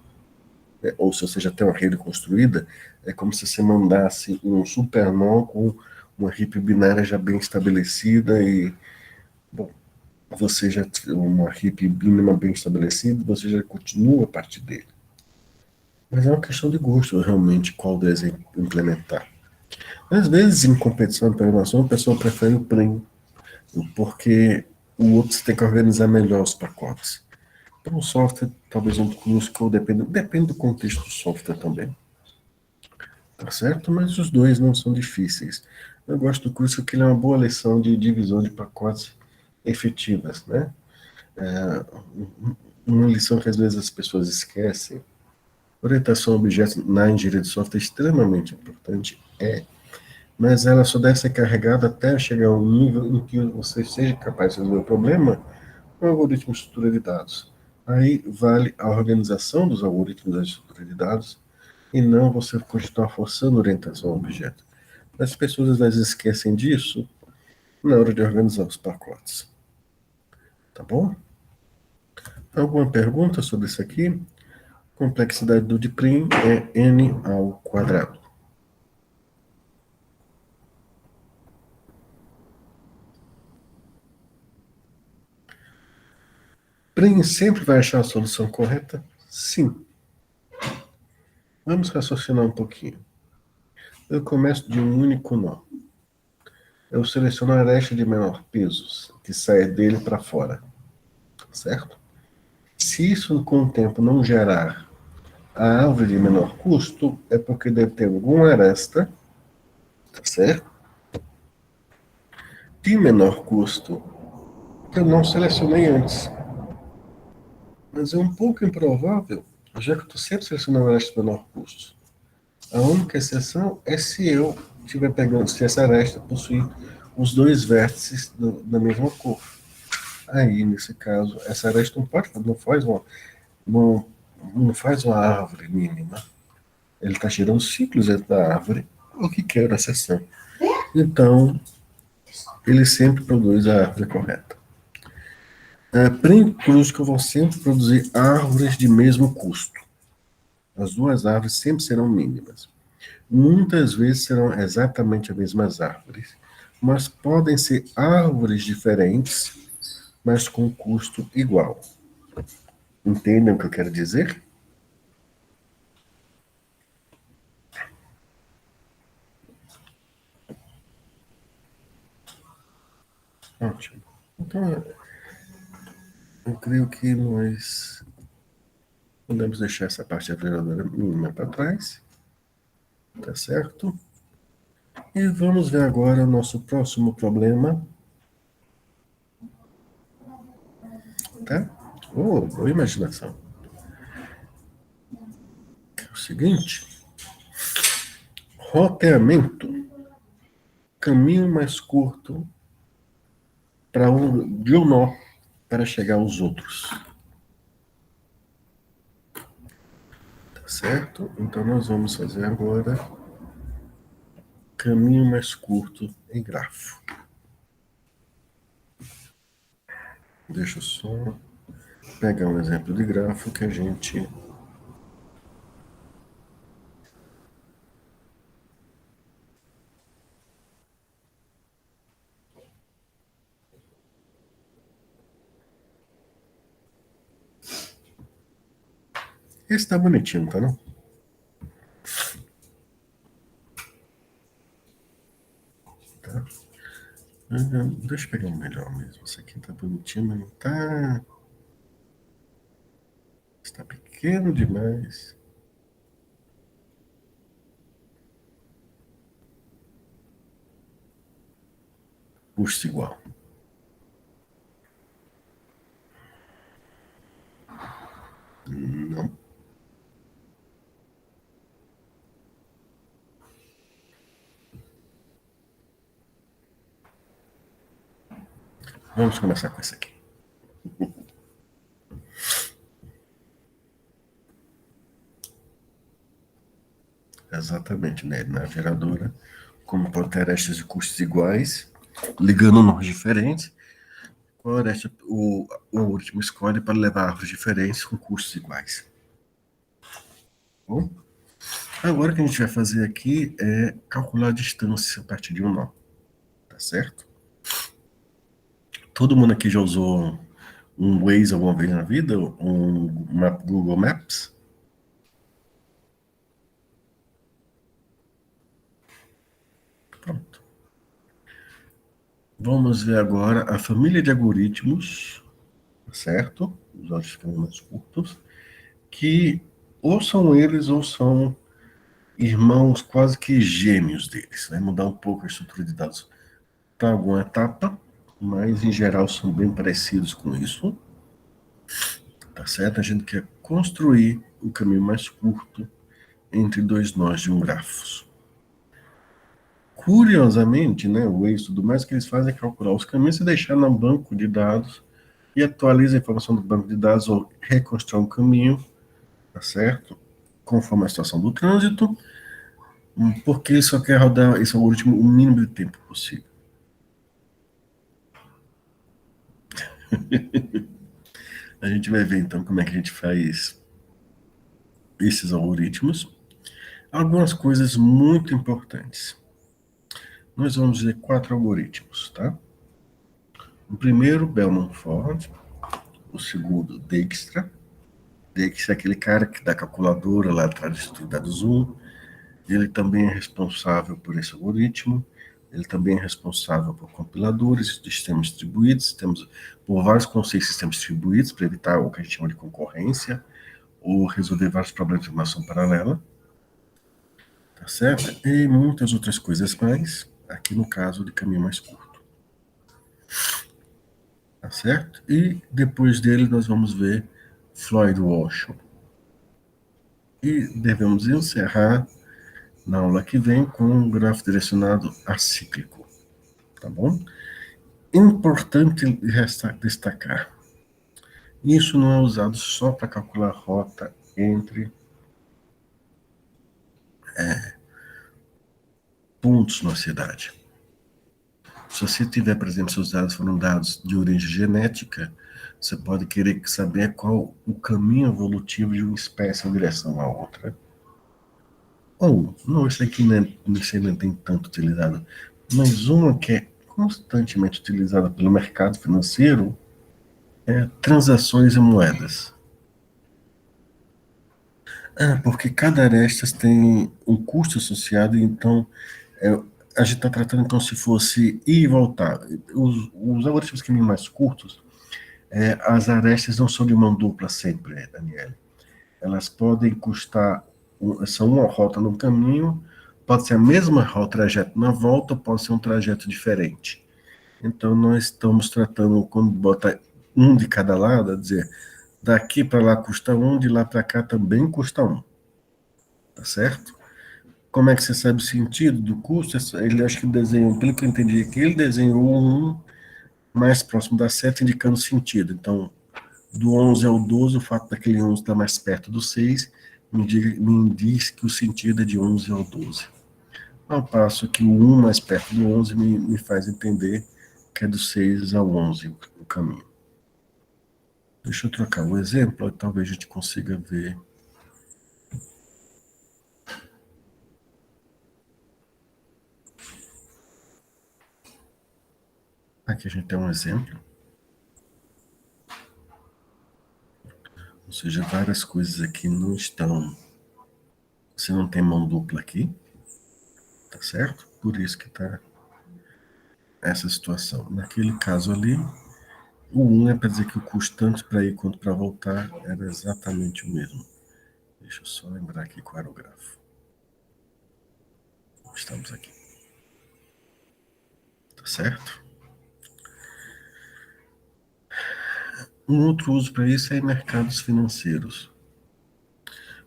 Ou se você já tem uma rede construída, é como se você mandasse um supernó com uma RIP binária já bem estabelecida e, bom, você já tem uma RIP mínima bem estabelecida, você já continua a partir dele. Mas é uma questão de gosto, realmente, qual deles implementar. Às vezes, em competição de programação, a pessoa prefere o Prim, porque o outro você tem que organizar melhor os pacotes. Para um software, talvez um Crucible, depende do contexto do software também. Tá certo? Mas os dois não são difíceis. Eu gosto do Crucible porque ele é uma boa lição de divisão de pacotes efetivas, né? É, uma lição que às vezes as pessoas esquecem. Orientação a objetos na engenharia de software é extremamente importante, mas ela só deve ser carregada até chegar a um nível em que você seja capaz de resolver o problema com o algoritmo de estrutura de dados. Aí vale a organização dos algoritmos da estrutura de dados e não você continuar forçando a orientação ao objeto. As pessoas às vezes esquecem disso na hora de organizar os pacotes. Tá bom? Alguma pergunta sobre isso aqui? Complexidade do Dprim é n ao quadrado. Prim sempre vai achar a solução correta? Sim. Vamos raciocinar um pouquinho. Eu começo de um único nó. Eu seleciono a aresta de menor peso, que sai dele para fora, certo? Se isso com o tempo não gerar a árvore de menor custo, é porque deve ter alguma aresta, tá certo? De menor custo que eu não selecionei antes. Mas é um pouco improvável, já que eu estou sempre selecionando aresta de menor custo. A única exceção é se eu estiver pegando, se essa aresta possuir os dois vértices da mesma cor. Aí, nesse caso, essa aresta não pode, não, não faz uma árvore mínima. Ele está gerando ciclos dentro da árvore, o que quebra a seção. Então, ele sempre produz a árvore correta. Cruz que vão sempre produzir árvores de mesmo custo. As duas árvores sempre serão mínimas. Muitas vezes serão exatamente as mesmas árvores, mas podem ser árvores diferentes, mas com custo igual. Entendem o que eu quero dizer? Ótimo. Então, eu creio que nós podemos deixar essa parte da vereadora mínima para trás, tá certo? E vamos ver agora o nosso próximo problema, tá? Boa imaginação. É o seguinte: roteamento, caminho mais curto de um nó para chegar aos outros. Tá certo? Então nós vamos fazer agora caminho mais curto em grafo. Deixa eu só pegar um exemplo de grafo que a gente. Esse tá bonitinho, tá não? Tá. Deixa eu pegar um melhor mesmo. Esse aqui tá bonitinho, mas não tá. Está pequeno demais. Custo igual. Não. Vamos começar com esse aqui. Exatamente, né? Na geradora, como pode ter arestas de custos iguais, ligando nós diferentes, qual aresta o algoritmo escolhe para levar árvores diferentes com custos iguais. Bom, agora o que a gente vai fazer aqui é calcular a distância a partir de um nó, tá certo? Todo mundo aqui já usou um Waze alguma vez na vida? Google Maps? Vamos ver agora a família de algoritmos, certo? Os áudios ficam mais curtos, que ou são eles ou são irmãos quase que gêmeos deles. Vai mudar um pouco a estrutura de dados para alguma etapa, mas em geral são bem parecidos com isso, tá certo? A gente quer construir o caminho mais curto entre dois nós de um grafo. Curiosamente, né, o Waze e tudo mais que eles fazem é calcular os caminhos e deixar no banco de dados e atualiza a informação do banco de dados ou reconstrói um caminho, tá certo? Conforme a situação do trânsito, porque ele só quer rodar esse algoritmo o mínimo de tempo possível. A gente vai ver então como é que a gente faz esses algoritmos. Algumas coisas muito importantes. Nós vamos ver 4 algoritmos, tá? O primeiro, Bellman-Ford. O segundo, Dijkstra. Dijkstra é aquele cara que dá calculadora lá atrás do dados 1. Ele também é responsável por esse algoritmo. Ele também é responsável por compiladores de sistemas distribuídos. Temos por vários conceitos de sistemas distribuídos para evitar o que a gente chama de concorrência ou resolver vários problemas de informação paralela. Tá certo? E muitas outras coisas mais, aqui no caso de caminho mais curto. Tá certo? E depois dele nós vamos ver Floyd Walsh. E devemos encerrar na aula que vem com um grafo direcionado acíclico. Tá bom? Importante destacar, isso não é usado só para calcular rota entre pontos na cidade. Se você tiver, por exemplo, seus dados foram dados de origem genética, você pode querer saber qual o caminho evolutivo de uma espécie em direção à outra. Ou, não, isso aqui não tem tanto utilizado, mas uma que é constantemente utilizada pelo mercado financeiro é transações em moedas. Porque cada arestas tem um custo associado, então é, a gente está tratando como se fosse ir e voltar. Os algoritmos que mais curtos, as arestas não são de mão dupla sempre, Daniela. Elas podem custar, são uma rota no caminho, pode ser a mesma rota, trajeto na volta, pode ser um trajeto diferente. Então, nós estamos tratando, quando bota um de cada lado, a dizer, daqui para lá custa um, de lá para cá também custa um. Tá certo? Como é que você sabe o sentido do custo? Ele acho que desenhou, pelo que eu entendi aqui, ele desenhou um mais próximo da seta, indicando o sentido. Então, do 11 ao 12, o fato daquele 11 estar mais perto do 6 me diz que o sentido é de 11 ao 12. Ao passo que o 1 mais perto do 11 me faz entender que é do 6 ao 11 o caminho. Deixa eu trocar um exemplo, talvez a gente consiga ver. Aqui a gente tem um exemplo. Ou seja, várias coisas aqui não estão. Você não tem mão dupla aqui, tá certo? Por isso que tá essa situação. Naquele caso ali, o 1 é para dizer que o custo tanto para ir quanto para voltar era exatamente o mesmo. Deixa eu só lembrar aqui qual era o grafo. Estamos aqui. Tá certo? Um outro uso para isso é em mercados financeiros.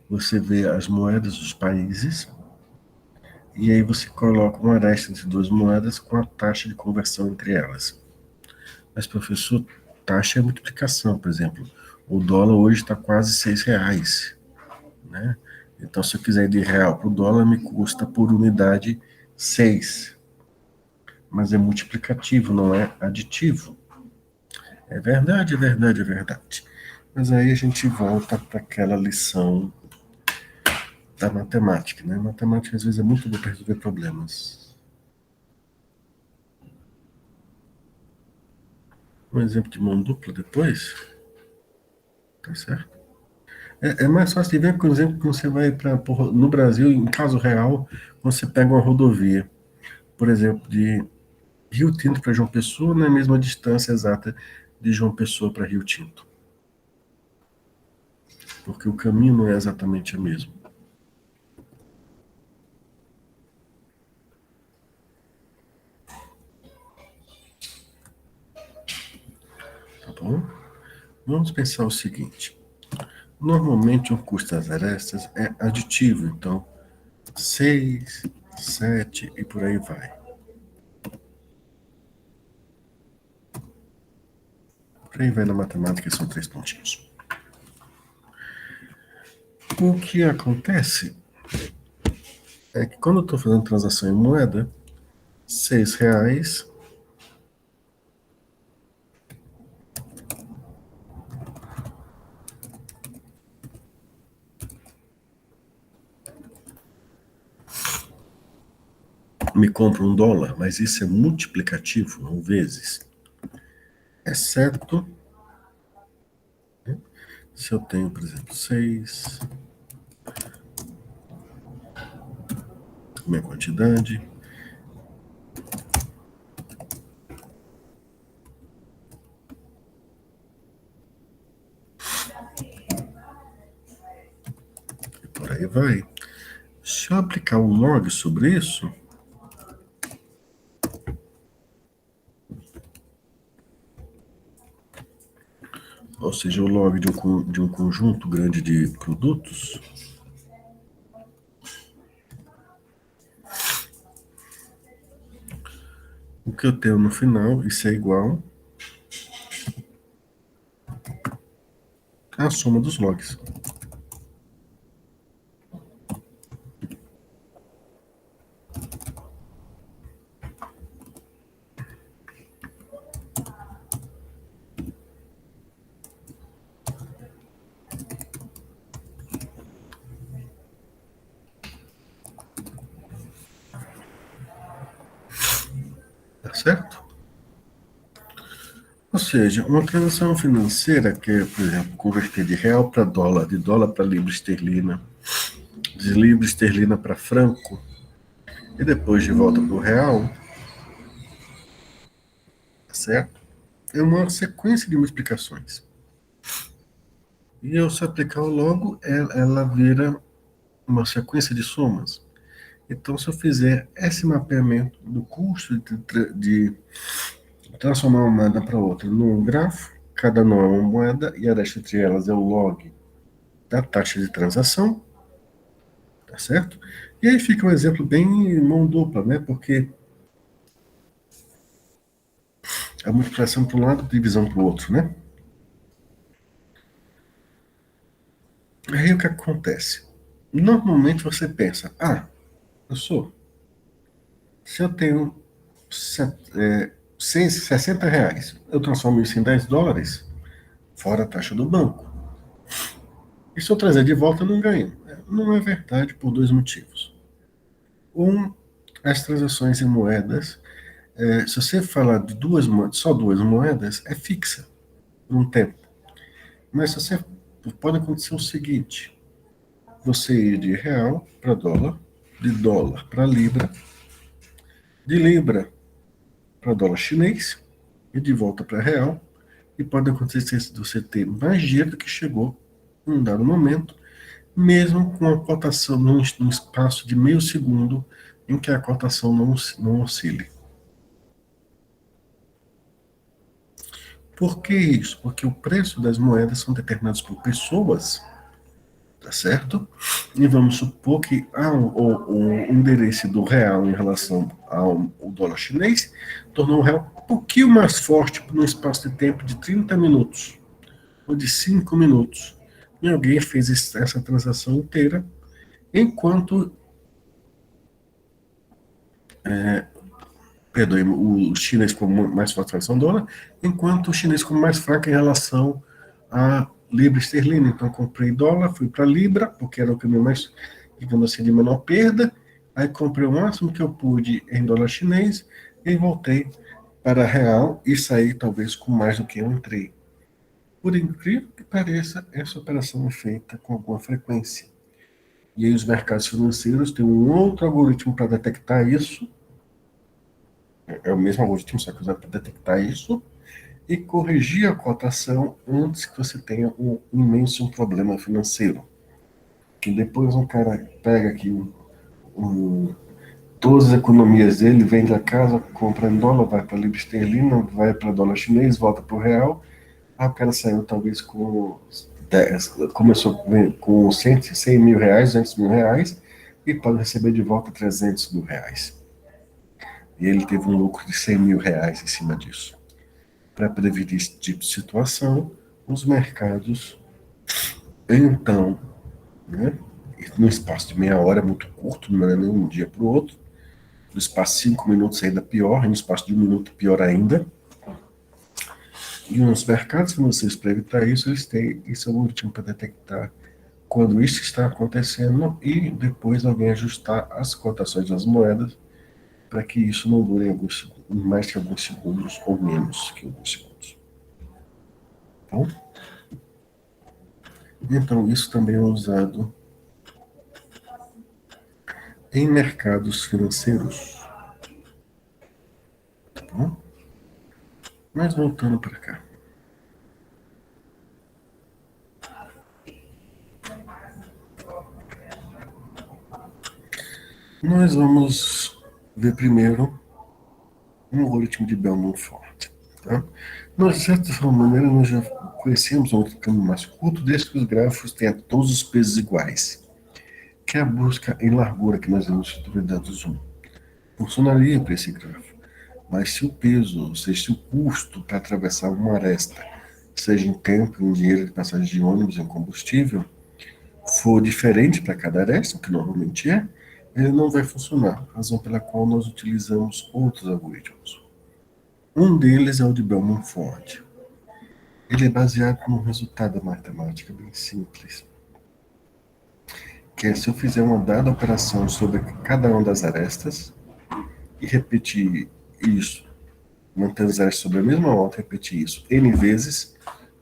Você vê as moedas dos países e aí você coloca uma aresta entre duas moedas com a taxa de conversão entre elas. Mas, professor, taxa é multiplicação, por exemplo. O dólar hoje está quase R$ 6, né? Então, se eu quiser ir de real para o dólar, me custa por unidade 6. Mas é multiplicativo, não é aditivo. É verdade, é verdade, é verdade. Mas aí a gente volta para aquela lição da matemática, né? Matemática às vezes é muito boa para resolver problemas. Um exemplo de mão dupla depois, tá certo? É mais fácil de ver, por exemplo, quando você vai para no Brasil, em caso real, quando você pega uma rodovia, por exemplo, de Rio Tinto para João Pessoa não é a mesma distância exata de João Pessoa para Rio Tinto, porque o caminho não é exatamente o mesmo. Tá bom? Vamos pensar o seguinte. Normalmente o custo das arestas é aditivo, então 6, 7 e por aí vai. Por aí vai na matemática, são 3 pontinhos. O que acontece é que quando eu estou fazendo transação em moeda, R$ 6 me compra $1, mas isso é multiplicativo, não vezes. Exceto, né, se eu tenho, por exemplo, 6, minha quantidade, e por aí vai. Se eu aplicar um log sobre isso, ou seja, o log de um conjunto grande de produtos, o que eu tenho no final, isso é igual à soma dos logs. Tá certo? Ou seja, uma transação financeira que é, por exemplo, converter de real para dólar, de dólar para libra esterlina, de libra esterlina para franco, e depois de volta para o real, tá certo? É uma sequência de multiplicações. E eu, se aplicar o logo, ela vira uma sequência de somas. Então, se eu fizer esse mapeamento do custo de transformar uma moeda para outra num grafo, cada nó é uma moeda e a resta entre elas é o log da taxa de transação, tá certo? E aí fica um exemplo bem mão dupla, né? Porque a multiplicação para um lado, divisão para o outro, né? Aí o que acontece? Normalmente você pensa, professor, se eu tenho R$ 60, eu transformo isso em $10, fora a taxa do banco. E se eu trazer de volta, eu não ganho. Não é verdade por dois motivos. Um, as transações em moedas, se você falar de só duas moedas, é fixa por um tempo. Mas se você pode acontecer o seguinte: você ir de real para dólar, de dólar para libra, de libra para dólar chinês e de volta para real. E pode acontecer de você ter mais dinheiro do que chegou em um dado momento, mesmo com a cotação num espaço de meio segundo em que a cotação não oscile. Por que isso? Porque o preço das moedas são determinados por pessoas, tá certo? E vamos supor que o endereço do real em relação ao dólar chinês tornou o real um pouquinho mais forte no espaço de tempo de 30 minutos ou de 5 minutos. E alguém fez essa transação inteira, enquanto, perdoe, o chinês ficou mais forte em relação ao dólar, enquanto o chinês ficou mais fraco em relação à libra esterlina. Então, comprei dólar, fui para libra, porque era o caminho mais, digamos assim, de menor perda. Aí, comprei o máximo que eu pude em dólar chinês e voltei para real e saí, talvez, com mais do que eu entrei. Por incrível que pareça, essa operação é feita com alguma frequência. E aí, os mercados financeiros têm um outro algoritmo para detectar isso, É o mesmo algoritmo, só que usado para detectar isso e corrigir a cotação antes que você tenha um imenso problema financeiro. Que depois um cara pega aqui um, todas as economias dele, vende a casa, compra em dólar, vai para libra esterlina, vai para dólar chinês, volta para o real. Aí o cara saiu talvez com 10, começou com 100 mil reais, 200 mil reais, e pode receber de volta 300 mil reais. E ele teve um lucro de 100 mil reais em cima disso. Para prevenir esse tipo de situação, os mercados, então, né, no espaço de meia hora, é muito curto, não é nem um dia para o outro, no espaço de 5 minutos ainda pior, no espaço de 1 minuto pior ainda. E nos mercados financeiros, para evitar isso, eles têm esse algoritmo para detectar quando isso está acontecendo e depois alguém ajustar as cotações das moedas para que isso não dure mais que alguns segundos ou menos que alguns segundos. Bom, então isso também é usado em mercados financeiros. Tá bom? Mas voltando para cá. Nós vamos ver primeiro um algoritmo de Bell-Montfort. Tá? Nós, de certa maneira, nós já conhecemos um outro caminho mais curto, desde que os gráficos tenham todos os pesos iguais, que é a busca em largura que nós vemos no dado zoom. Funcionaria para esse gráfico, mas se o peso, ou seja, se o custo para atravessar uma aresta, seja em tempo, em dinheiro de passagem de ônibus, em combustível, for diferente para cada aresta, o que normalmente é, ele não vai funcionar, razão pela qual nós utilizamos outros algoritmos. Um deles é o de Bell-Montfort. Ele é baseado num resultado matemático bem simples, que é se eu fizer uma dada operação sobre cada uma das arestas e repetir isso, mantendo as arestas sobre a mesma volta, repetir isso N vezes,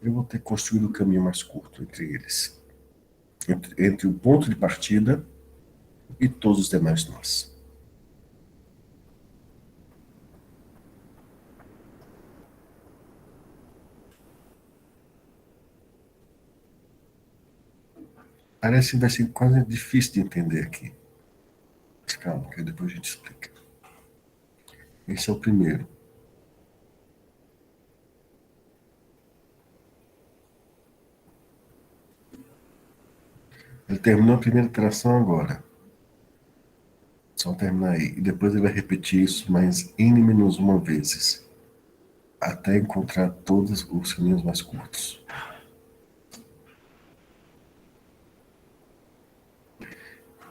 eu vou ter construído o caminho mais curto entre eles, entre o ponto de partida e todos os demais nós. Parece que vai ser quase difícil de entender aqui. Mas calma, que depois a gente explica. Esse é o primeiro. Ele terminou a primeira iteração agora. Só terminar aí. E depois ele vai repetir isso mais N-1 vezes, até encontrar todos os caminhos mais curtos.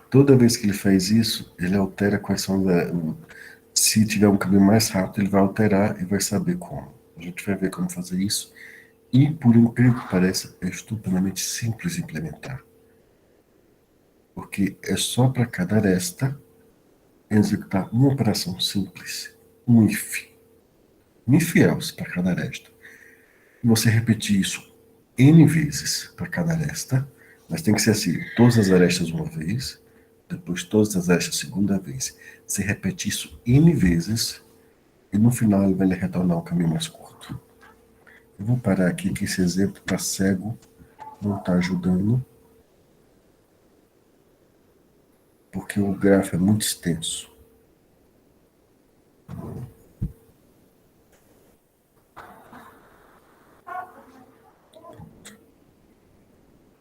Toda vez que ele faz isso, ele altera quais são se tiver um caminho mais rápido, ele vai alterar e vai saber como. A gente vai ver como fazer isso. E, por incrível que pareça, é estupidamente simples de implementar. Porque é só para cada aresta executar uma operação simples, um if. Um if else para cada aresta. E você repetir isso N vezes para cada aresta, mas tem que ser assim, todas as arestas uma vez, depois todas as arestas segunda vez. Você repete isso N vezes e no final ele vai lhe retornar o caminho mais curto. Eu vou parar aqui que esse exemplo para cego não está ajudando, porque o gráfico é muito extenso.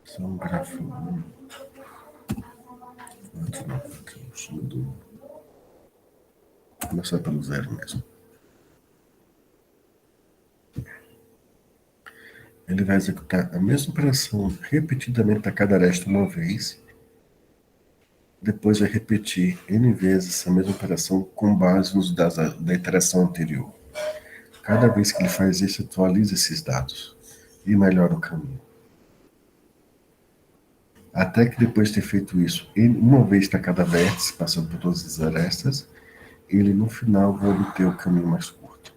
Esse é um gráfico. Vou começar pelo zero mesmo. Ele vai executar a mesma operação repetidamente a cada aresta uma vez, depois vai repetir N vezes essa mesma operação com base nos dados da iteração anterior. Cada vez que ele faz isso, atualiza esses dados e melhora o caminho. Até que depois de ter feito isso uma vez para cada vértice, passando por todas as arestas, ele no final vai obter o caminho mais curto.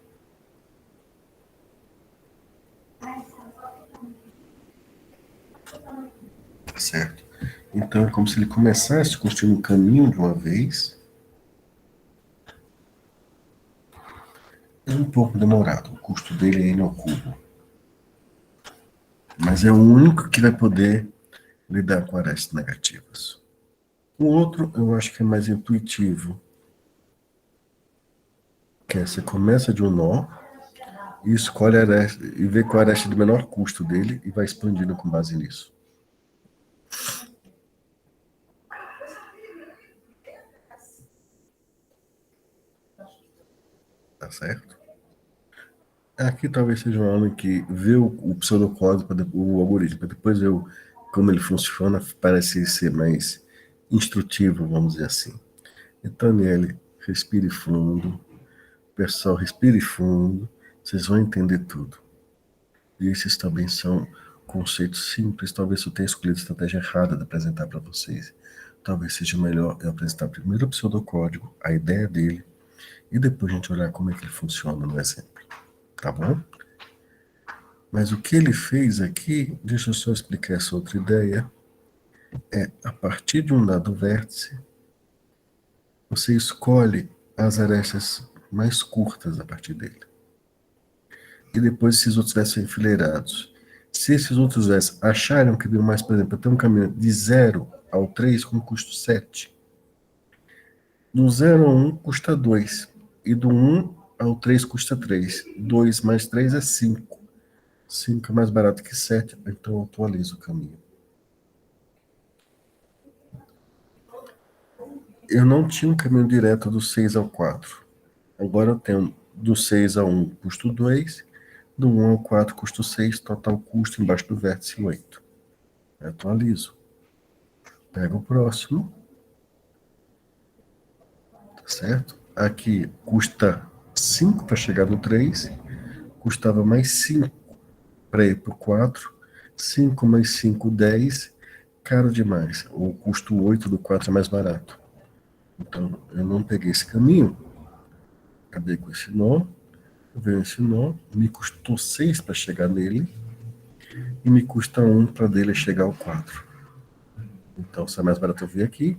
Tá certo? Então é como se ele começasse construindo um caminho de uma vez, é um pouco demorado. O custo dele é n ao cubo. Mas é o único que vai poder lidar com arestas negativas. O outro, eu acho que é mais intuitivo, que é você começa de um nó e escolhe a aresta, e vê qual é a aresta de menor custo dele e vai expandindo com base nisso. Tá certo? Aqui talvez seja uma aula em que vê o pseudocódigo, o algoritmo, para depois ver como ele funciona, parece ser mais instrutivo, vamos dizer assim. Então, nele, respire fundo. Pessoal, respire fundo. Vocês vão entender tudo. E esses também são conceitos simples. Talvez eu tenha escolhido a estratégia errada de apresentar para vocês. Talvez seja melhor eu apresentar primeiro o pseudocódigo, a ideia dele, e depois a gente olhar como é que ele funciona no exemplo. Tá bom? Mas o que ele fez aqui, deixa eu só explicar essa outra ideia, é a partir de um dado vértice, você escolhe as arestas mais curtas a partir dele. E depois esses outros versos são enfileirados. Se esses outros versos acharam que deu mais, por exemplo, tem um caminho de 0 ao 3 com custo 7. Do 0 ao 1 custa 2. E do 1 ao 3 custa 3. 2 mais 3 é 5. 5 é mais barato que 7, então eu atualizo o caminho. Eu não tinha um caminho direto do 6 ao 4. Agora eu tenho do 6 ao 1 custo 2, do 1 ao 4 custo 6, total custo embaixo do vértice 8. Eu atualizo. Pego o próximo. Tá certo? Aqui custa 5 para chegar no 3, custava mais 5 para ir para o 4, 5 mais 5, 10, caro demais. O custo 8 do 4 é mais barato. Então, eu não peguei esse caminho, acabei com esse nó, veio esse nó, me custou 6 para chegar nele, e me custa 1 para dele chegar ao 4. Então, se é mais barato eu vir aqui.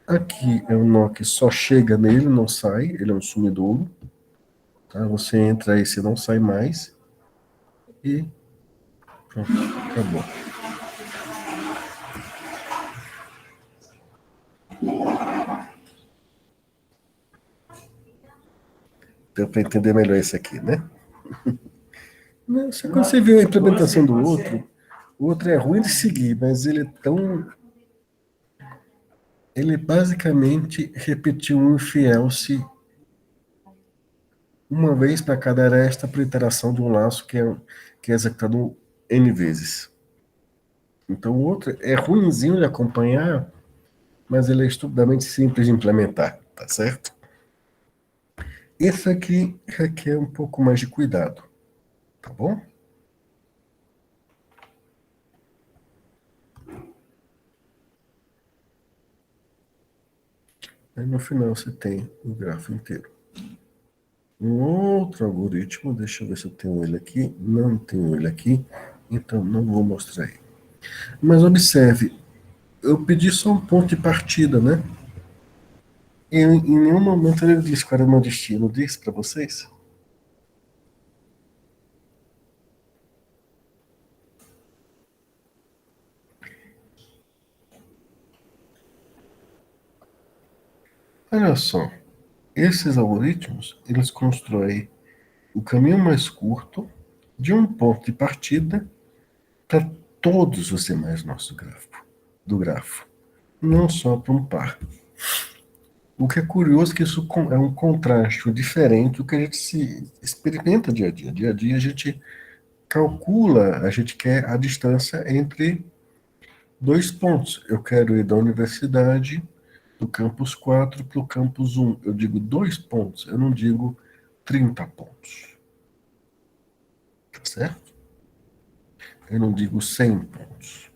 Aqui é um nó que só chega nele, não sai, ele é um sumidouro. Tá? Você entra aí, você não sai mais. E pronto, acabou. Deu para entender melhor isso aqui, né? Quando você vê a implementação do outro, o outro é ruim de seguir, mas ele é tão. Ele basicamente repetiu um infiel se uma vez para cada aresta por iteração de um laço que é executado N vezes. Então o outro é ruinzinho de acompanhar, mas ele é estupidamente simples de implementar, tá certo? Esse aqui requer um pouco mais de cuidado, tá bom? Aí no final você tem o grafo inteiro. Um outro algoritmo, deixa eu ver se eu tenho ele aqui. Não tenho ele aqui, então não vou mostrar ele. Mas observe, eu pedi só um ponto de partida, né? E em nenhum momento ele disse qual era o meu destino. Disse para vocês? Olha só, esses algoritmos, eles constroem o caminho mais curto de um ponto de partida para todos os demais nós do grafo, não só para um par. O que é curioso é que isso é um contraste diferente do que a gente se experimenta dia a dia. Dia a dia a gente calcula, a gente quer a distância entre dois pontos. Eu quero ir da universidade do campus 4 para o campus 1. Eu digo 2 pontos, eu não digo 30 pontos. Tá certo? Eu não digo 100 pontos.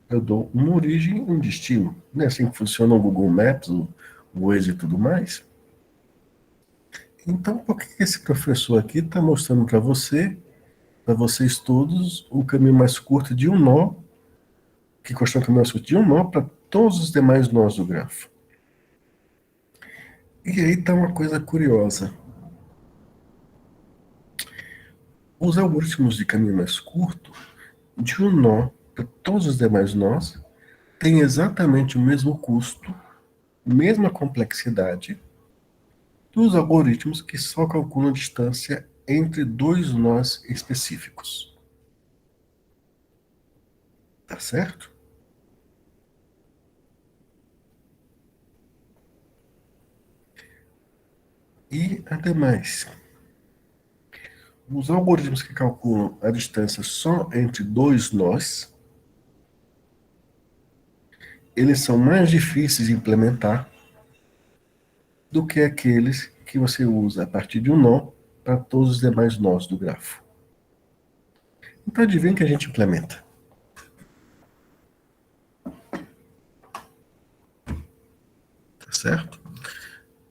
Eu dou uma origem e um destino. Não é assim que funciona o Google Maps, o Waze e tudo mais? Então, por que esse professor aqui está mostrando para vocês todos, o caminho mais curto de um nó, que constrói o caminho mais curto de um nó para todos os demais nós do grafo? E aí está uma coisa curiosa. Os algoritmos de caminho mais curto, de um nó para todos os demais nós, têm exatamente o mesmo custo, mesma complexidade dos algoritmos que só calculam a distância entre dois nós específicos. Tá certo? E, ademais, os algoritmos que calculam a distância só entre dois nós, eles são mais difíceis de implementar do que aqueles que você usa a partir de um nó para todos os demais nós do grafo. Então, adivinha que a gente implementa, tá certo?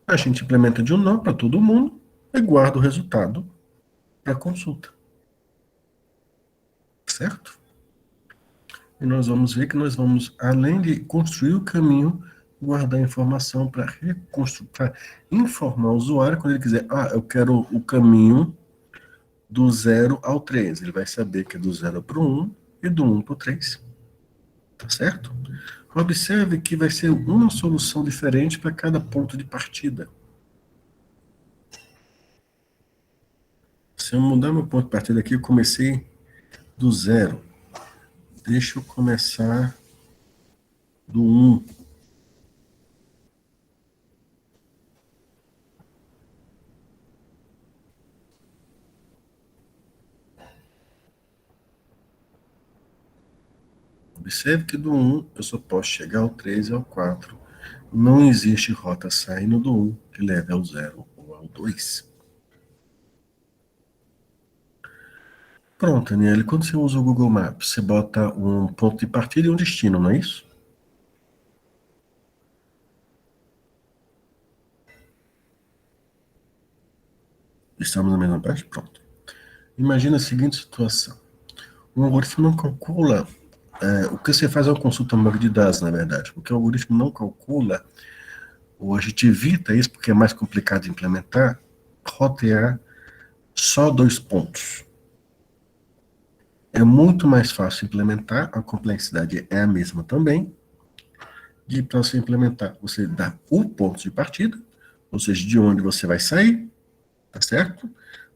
A gente implementa de um nó para todo mundo e guarda o resultado para consulta, certo? E nós vamos ver que nós vamos, além de construir o caminho, guardar informação para reconstruir, para informar o usuário quando ele quiser, eu quero o caminho do 0 ao 3. Ele vai saber que é do 0 para o 1 e do 1 para o 3. Tá certo? Observe que vai ser uma solução diferente para cada ponto de partida. Se eu mudar meu ponto de partida aqui, eu comecei do 0. Deixa eu começar do 1. Observe que do 1 eu só posso chegar ao 3 e ao 4. Não existe rota saindo do 1 que leve ao 0 ou ao 2. Pronto, Aniele, quando você usa o Google Maps, você bota um ponto de partida e um destino, não é isso? Estamos na mesma parte? Pronto. Imagina a seguinte situação. O algoritmo não calcula. O que você faz é uma consulta no banco de dados, na verdade, porque o algoritmo não calcula, ou a gente evita isso porque é mais complicado de implementar, rotear só dois pontos. É muito mais fácil implementar, a complexidade é a mesma também, de para você implementar, você dá o ponto de partida, ou seja, de onde você vai sair, tá certo?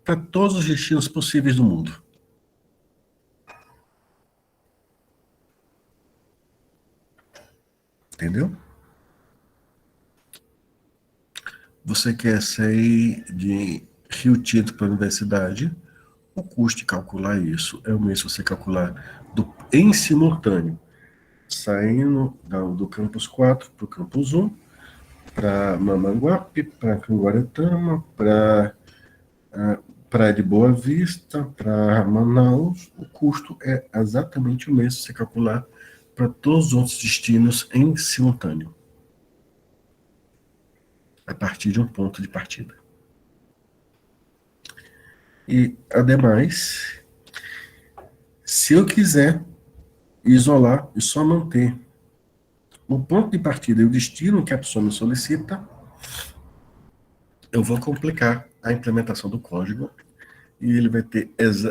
Para todos os destinos possíveis do mundo. Entendeu? Você quer sair de Rio Tinto para a universidade, o custo de calcular isso é o mesmo se você calcular em simultâneo, saindo do campus 4 para o campus 1, para Mamanguape, para Canguaretama, para Praia de Boa Vista, para Manaus, o custo é exatamente o mesmo se você calcular para todos os outros destinos em simultâneo, a partir de um ponto de partida. E, ademais, se eu quiser isolar e só manter o ponto de partida e o destino que a pessoa me solicita, eu vou complicar a implementação do código e ele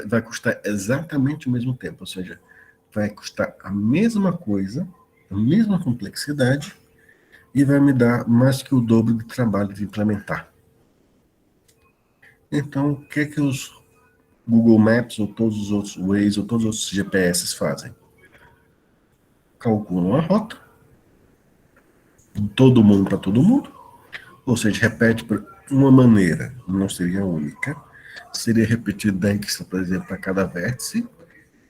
vai custar exatamente o mesmo tempo, ou seja, vai custar a mesma coisa, a mesma complexidade e vai me dar mais que o dobro de trabalho de implementar. Então, o que é que os Google Maps ou todos os outros Waze ou todos os outros GPS fazem? Calculam a rota, todo mundo para todo mundo, ou seja, repete por uma maneira, não seria única, seria repetido 10, por exemplo, para cada vértice,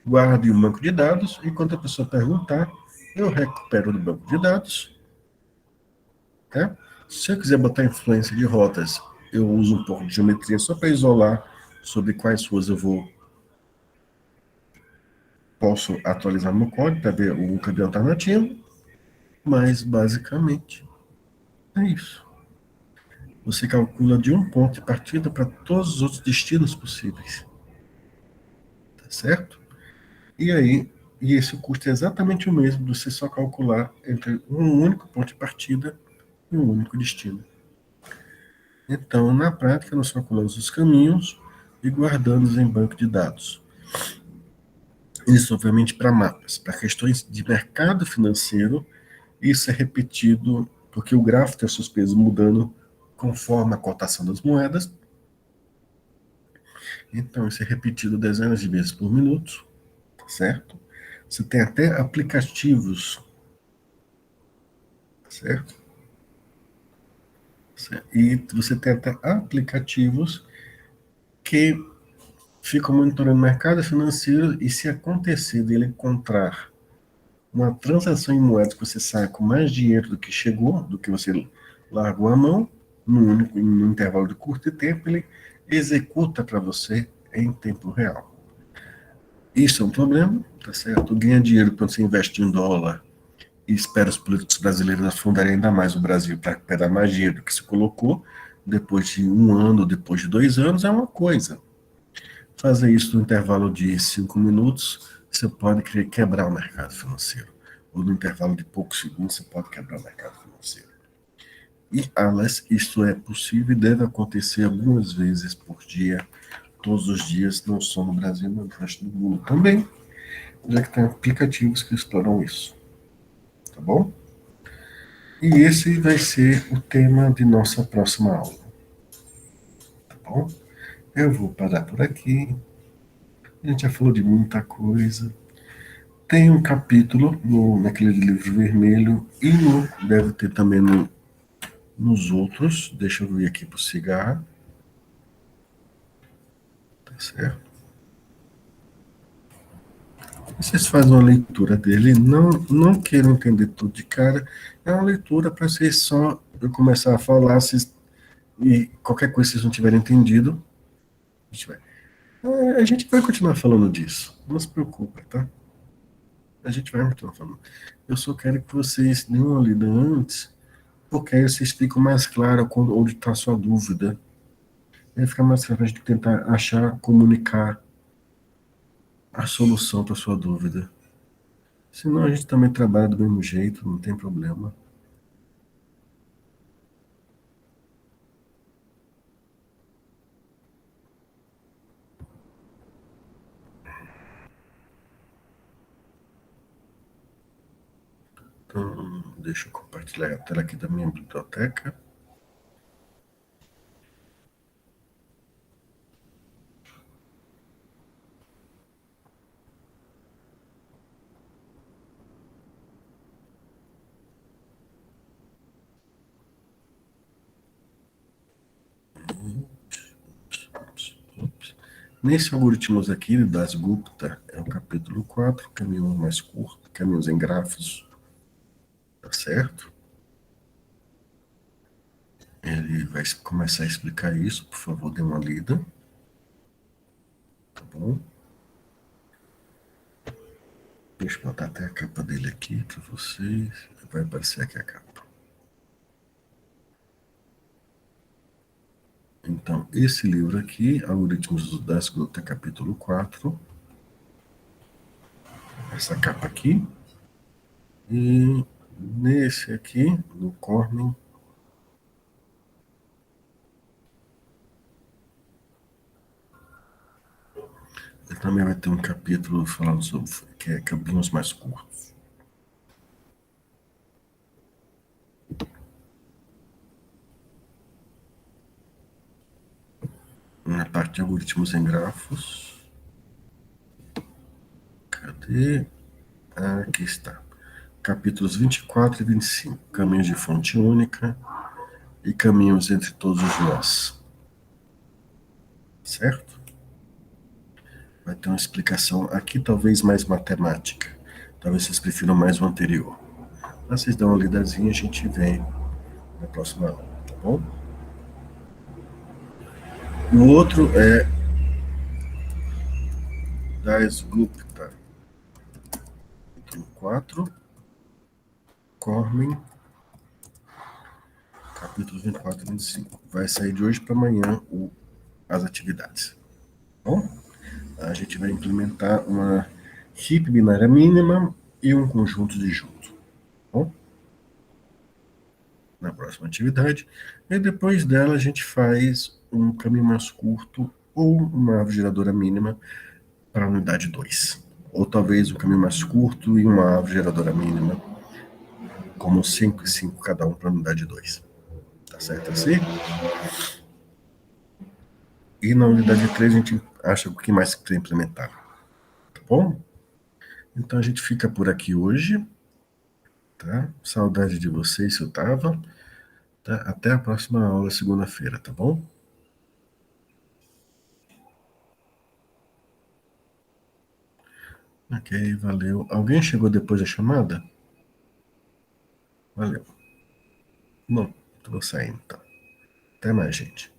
guarde um banco de dados, e quando a pessoa perguntar, eu recupero do banco de dados. Tá? Se eu quiser botar influência de rotas, eu uso um pouco de geometria só para isolar sobre quais ruas posso atualizar meu código para ver o caminho alternativo, mas basicamente é isso. Você calcula de um ponto de partida para todos os outros destinos possíveis. Tá certo? E aí, esse custo é exatamente o mesmo de você só calcular entre um único ponto de partida e um único destino. Então, na prática, nós calculamos os caminhos, e guardando-os em banco de dados. Isso, obviamente, para mapas, para questões de mercado financeiro. Isso é repetido porque o gráfico tem seus pesos mudando conforme a cotação das moedas. Então, isso é repetido dezenas de vezes por minuto, tá certo? Você tem até aplicativos, certo? E você tem até aplicativos que ficam monitorando o mercado financeiro e se acontecer dele encontrar uma transação em moedas que você sai com mais dinheiro do que chegou, do que você largou a mão, num intervalo de curto tempo, ele executa para você em tempo real. Isso é um problema, tá certo? Ganha dinheiro quando você investe em dólar e espera os políticos brasileiros afundarem ainda mais o Brasil para recuperar mais dinheiro do que se colocou, depois de um ano, depois de 2 anos, é uma coisa. Fazer isso no intervalo de 5 minutos, você pode quebrar o mercado financeiro. Ou no intervalo de poucos segundos, você pode quebrar o mercado financeiro. E, aliás, isso é possível e deve acontecer algumas vezes por dia, todos os dias, não só no Brasil, mas no resto do mundo também, já que tem aplicativos que exploram isso. Tá bom? E esse vai ser o tema de nossa próxima aula. Tá bom? Eu vou parar por aqui. A gente já falou de muita coisa. Tem um capítulo naquele livro vermelho e deve ter também nos outros. Deixa eu ver aqui para o cigarro. Tá certo? Vocês fazem uma leitura dele, não queiram entender tudo de cara. É uma leitura para vocês só eu começar a falar e qualquer coisa que vocês não tiverem entendido, a gente vai continuar falando disso. Não se preocupe, tá? A gente vai continuar falando. Eu só quero que vocês deem uma lida antes, porque aí vocês ficam mais claros onde está a sua dúvida. Aí fica mais fácil de tentar achar, comunicar a solução para sua dúvida. Senão a gente também trabalha do mesmo jeito, não tem problema. Então, deixa eu compartilhar a tela aqui da minha biblioteca. Nesse algoritmos aqui das Gupta, é o capítulo 4, caminho mais curto, caminhos em grafos, tá certo? Ele vai começar a explicar isso, por favor, dê uma lida, tá bom? Deixa eu botar até a capa dele aqui para vocês, vai aparecer aqui a capa. Então, esse livro aqui, Algoritmos das Gupta, capítulo 4, essa capa aqui, e nesse aqui, no Cormen, ele também vai ter um capítulo falando sobre que é caminhos mais curtos. Na parte de algoritmos em grafos, cadê? Aqui está. Capítulos 24 e 25. Caminhos de fonte única e caminhos entre todos os nós. Certo? Vai ter uma explicação aqui, talvez mais matemática. Talvez vocês prefiram mais o anterior. Mas vocês dão uma lidazinha e a gente vem na próxima aula, tá bom? O outro é das Gupta. Capítulo 4, Cormen, capítulo 24 e 25. Vai sair de hoje para amanhã as atividades. Tá bom? A gente vai implementar uma heap binária mínima e um conjunto de junto. Tá bom? Na próxima atividade. E depois dela a gente faz um caminho mais curto ou uma árvore geradora mínima para a unidade 2. Ou talvez um caminho mais curto e uma árvore geradora mínima, como 5 e 5 cada um para a unidade 2. Tá certo assim? E na unidade 3 a gente acha o que mais precisa implementar. Tá bom? Então a gente fica por aqui hoje. Tá? Saudade de vocês, se eu tava. Tá? Até a próxima aula, segunda-feira, tá bom? Ok, valeu. Alguém chegou depois da chamada? Valeu. Não, tô saindo, então. Até mais, gente.